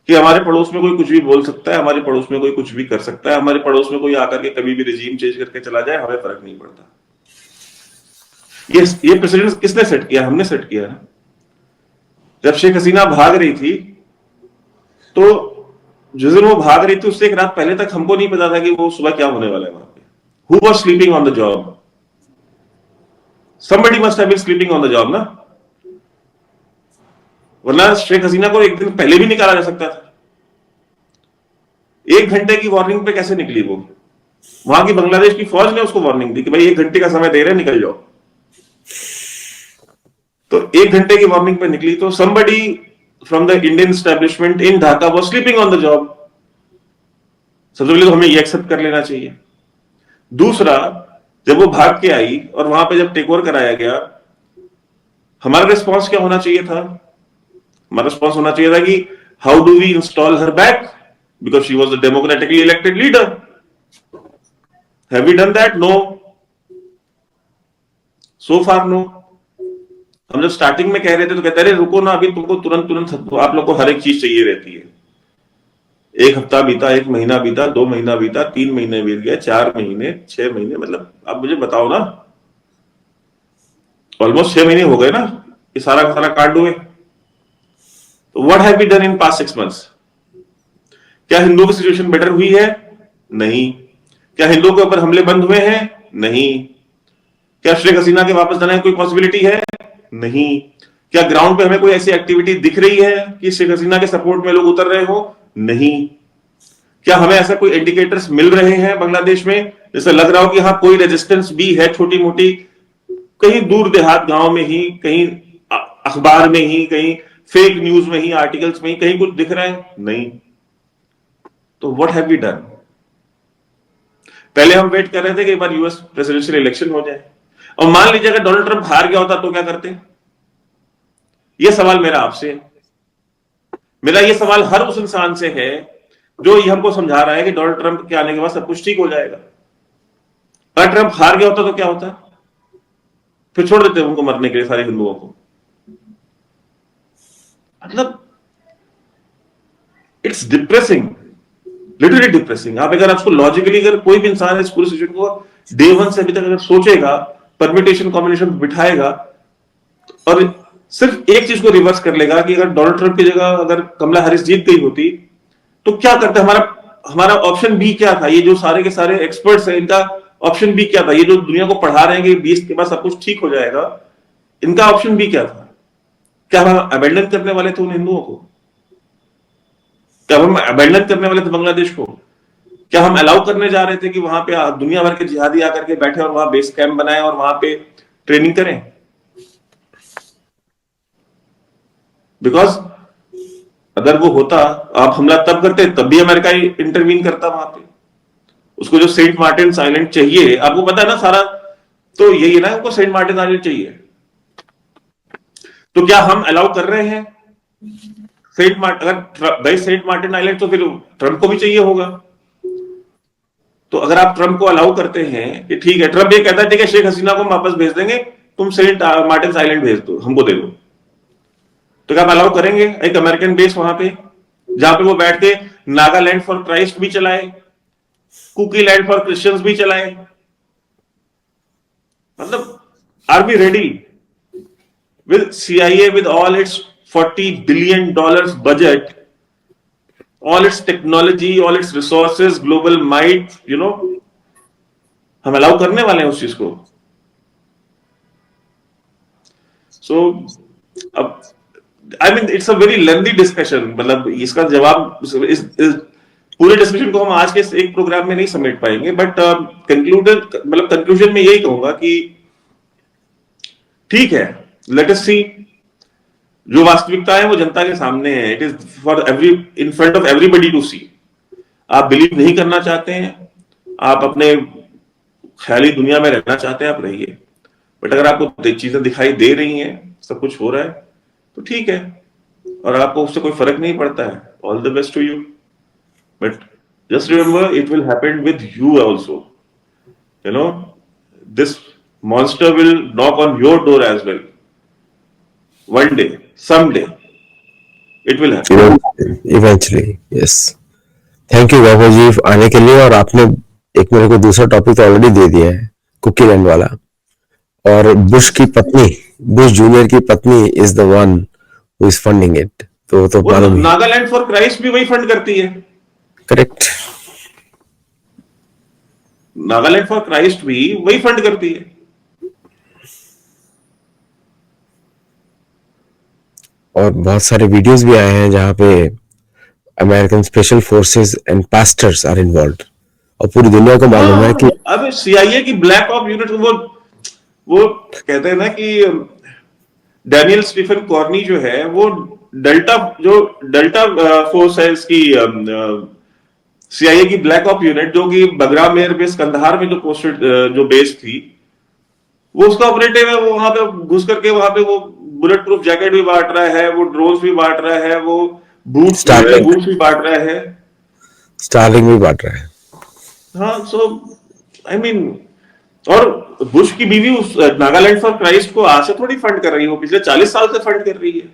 कि हमारे पड़ोस में कोई कुछ भी बोल सकता है, हमारे पड़ोस में कोई कुछ भी कर सकता है, हमारे पड़ोस में कोई आकर के कभी भी रिजीम चेंज करके चला जाए, हमें फर्क नहीं पड़ता। ये प्रेसिडेंट किसने सेट किया? हमने सेट किया ना। जब शेख हसीना भाग रही थी, तो जिस दिन वो भाग रही थी उससे एक रात पहले तक हमको नहीं पता था कि वो सुबह क्या होने वाला है वहां पे। Who was sleeping on the job? somebody must have been sleeping on the job ना, वरना शेख हसीना को एक दिन पहले भी निकाला जा सकता था। 1 घंटे की वार्निंग पे कैसे निकली वो? वहां की बांग्लादेश की फौज ने उसको वार्निंग दी कि भाई 1 घंटे का समय दे रहे, निकल जाओ। तो 1 घंटे की वार्निंग पे निकली, तो somebody from the Indian establishment in Dhaka was sleeping on the job। सबसे पहले तो हमें ये एक्सेप्ट कर लेना चाहिए। दूसरा, जब वो भाग के आई और वहां पे जब टेक ओवर कराया गया, हमारा रिस्पॉन्स क्या होना चाहिए था? हमारा रिस्पॉन्स होना चाहिए था कि how do we install her back, because she was the democratically elected leader. Have we done that? No, so far no. हम जब स्टार्टिंग में कह रहे थे तो कहते रहे रुको ना, अभी तुमको तुरंत तुरंत आप लोग को हर एक चीज चाहिए रहती है। 1 हफ्ता बीता, 1 महीना बीता, 2 महीना बीता, 3 महीने बीत गए, 4 महीने, 6 महीने, मतलब आप मुझे बताओ ना, ऑलमोस्ट 6 महीने हो गए ना ये सारा का सारा कांड हुए। तो what have we done in past 6 months? क्या हिंदुओं की सिचुएशन बेटर हुई है? नहीं। क्या हिंदुओं के ऊपर हमले बंद हुए हैं? नहीं। क्या शेख हसीना के वापस जाने की कोई पॉसिबिलिटी है? नहीं। क्या ग्राउंड पे हमें कोई ऐसी एक्टिविटी दिख रही है कि शेख हसीना के सपोर्ट में लोग उतर रहे हो? नहीं। क्या हमें ऐसा कोई इंडिकेटर्स मिल रहे हैं बांग्लादेश में जैसे लग रहा हो कि हाँ कोई रेजिस्टेंस भी है, छोटी मोटी, कहीं दूर देहात गांव में ही, कहीं अखबार में ही, कहीं फेक न्यूज में ही, आर्टिकल्स में ही कहीं कुछ दिख रहा है? नहीं। तो व्हाट हैव वी डन? पहले हम वेट कर रहे थे कि एक बार यूएस प्रेसिडेंशियल इलेक्शन हो जाए, और मान लीजिए अगर डोनाल्ड ट्रंप हार गया होता तो क्या करते? यह सवाल मेरा आपसे है। मेरा यह सवाल हर उस इंसान से है जो ये हमको समझा रहा है कि डोनाल्ड ट्रंप के आने के बाद सब कुछ ठीक हो जाएगा। अगर ट्रंप हार गया होता तो क्या होता? फिर छोड़ देते उनको मरने के लिए सारे हिंदुओं को। मतलब इट्स डिप्रेसिंग, लिटरली डिप्रेसिंग। आप अगर आपको लॉजिकली, अगर कोई भी इंसान इस पूरी सिचुएशन को डे वन से अभी तक अगर सोचेगा, परम्यूटेशन कॉम्बिनेशन बिठाएगा और सिर्फ एक चीज को रिवर्स कर लेगा कि अगर डोनाल्ड ट्रंप की जगह अगर कमला हैरिस जीत गई होती तो क्या करते? हमारा ऑप्शन बी क्या था? ये जो सारे के सारे एक्सपर्ट्स हैं इनका ऑप्शन बी क्या था? ये जो दुनिया को पढ़ा रहे हैं कि 20 के बाद सब कुछ ठीक हो जाएगा, इनका ऑप्शन बी क्या था? क्या हम अबेंडन करने वाले थे उन हिंदुओं को? क्या हम अबेंडन करने वाले थे बांग्लादेश को? क्या हम अलाउ करने जा रहे थे कि वहां पे दुनिया भर के जिहादी आकर के बैठे और वहां बेस कैंप बनाए और वहां पे ट्रेनिंग करें? बिकॉज अगर वो होता, आप हमला तब करते, तब भी अमेरिका इंटरवीन करता वहां पे। उसको जो सेंट मार्टिन आइलैंड चाहिए, आपको पता है ना सारा, तो यही है ना, उनको सेंट मार्टिन आइलैंड चाहिए। तो क्या हम अलाउ कर रहे हैं अगर भाई सेंट मार्टिन आइलैंड, तो फिर ट्रंप को भी चाहिए होगा। तो अगर आप ट्रंप को अलाउ करते हैं कि ठीक है, ट्रंप ये कहता है ठीक है शेख हसीना को हम वापस भेज देंगे, तुम सेंट मार्टिन आइलैंड भेज दो, हमको दे दो, तो क्या आप अलाउ करेंगे एक अमेरिकन बेस वहां पे, जहां पे वो बैठ के नागालैंड फॉर क्राइस्ट भी चलाए, कुकी लैंड फॉर क्रिश्चियंस भी चलाए? मतलब are we ready with CIA, with all its $40 billion budget, all its technology, all its resources, global might, हम अलाउ करने वाले हैं उस चीज को? सो अब I mean it's a very lengthy discussion, मतलब इसका जवाब इस पूरे डिस्कशन को हम आज के एक प्रोग्राम में नहीं समेट पाएंगे, बट कंक्लूजन में यही कहूंगा कि ठीक है, लेट अस सी, जो वास्तविकता है वो जनता के सामने है, it is for in front of everybody to see. आप बिलीव नहीं करना चाहते हैं, आप अपने ख्याली दुनिया में रहना चाहते हैं, आप रहिए, बट अगर आपको चीजें दिखाई दे रही हैं, सब कुछ हो रहा है, तो ठीक है, और आपको उससे कोई फर्क नहीं पड़ता है, all the best to you, but just remember it will happen with you also, this monster will knock on your door as well, one day, someday it will happen. Eventually, yes. Thank you Vaibhav ji आने के लिए, और आपने एक मेरे को दूसरा topic तो ऑलरेडी दे दिया है, कुकी लैंड वाला, और बुश की पत्नी, बुश जूनियर की पत्नी is the one who is funding it, तो मालूम ही। नागालैंड फॉर क्राइस्ट भी वही फंड करती है। करेक्ट, नागालैंड फॉर क्राइस्ट भी वही फंड करती है। और बहुत सारे वीडियोस भी आए हैं जहां पे American special forces and pastors are involved, और पूरी दुनिया को मालूम है कि अब CIA की ब्लैक ऑप यूनिट, वो कहते हैं ना कि डैनियल स्टीफन कॉर्नी जो है, वो डेल्टा फोर्स है इसकी, CIA की ब्लैक ऑप यूनिट, जो कि बगराम एयरबेस कंधार में जो पोस्टेड, जो बेस थी, वो उसका ऑपरेटिव है, वो वहां पे घुस करके वहां पे वो बुलेट प्रूफ जैकेट भी बांट रहा है, वो ड्रोन्स भी बांट रहा है, वो बूट्स भी बांट रहा है, स्टारलिंक भी बांट रहा है। हाँ, सो आई मीन, और बुश की बीवी उस नागालैंड फॉर क्राइस्ट को आज से थोड़ी फंड कर रही है, वो पिछले 40 साल से फंड कर रही है।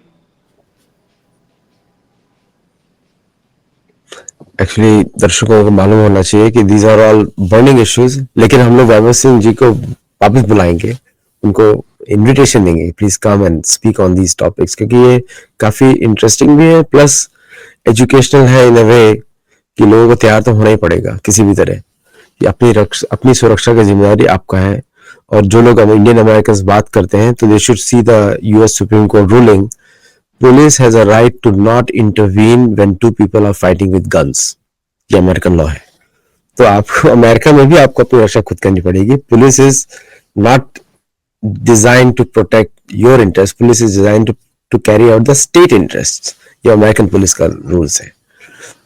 एक्चुअली दर्शकों को मालूम होना चाहिए कि these are all burning issues, लेकिन हम लोग वैभव सिंह जी को वापस बुलाएंगे, उनको इनविटेशन देंगे, please come and speak on these topics, क्योंकि ये काफी इंटरेस्टिंग भी है, प्लस एजुकेशनल है इन अ वे कि लोगों को तैयार तो होना ही पड़ेगा किसी भी तरह कि अपनी सुरक्षा की जिम्मेदारी आपका है। और जो लोग इंडियन अमेरिकन बात करते हैं, तो they should see the US supreme court ruling, police has a right to not intervene when two people are fighting with guns, ये अमेरिकन लॉ है। तो आपको अमेरिका में भी आपको अपनी रक्षा खुद करनी पड़ेगी। Police is not design to protect your interest, police is design to carry out the state interest, ये अमेरिकन पुलिस का रूल्स है।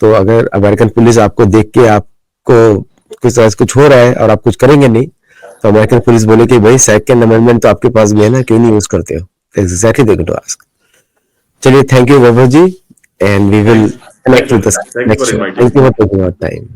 तो अगर अमेरिकन पुलिस आपको देख के आपको कुछ हो रहा है और आप कुछ करेंगे नहीं, तो अमेरिकन पुलिस बोले कि भाई सेकंड अमेंडमेंट तो आपके पास भी है ना, क्यों नहीं यूज करते हो? Exactly they going to ask. चलिए, thank you Vaibhav ji, and we will connect with the next show. Thank you for taking our time.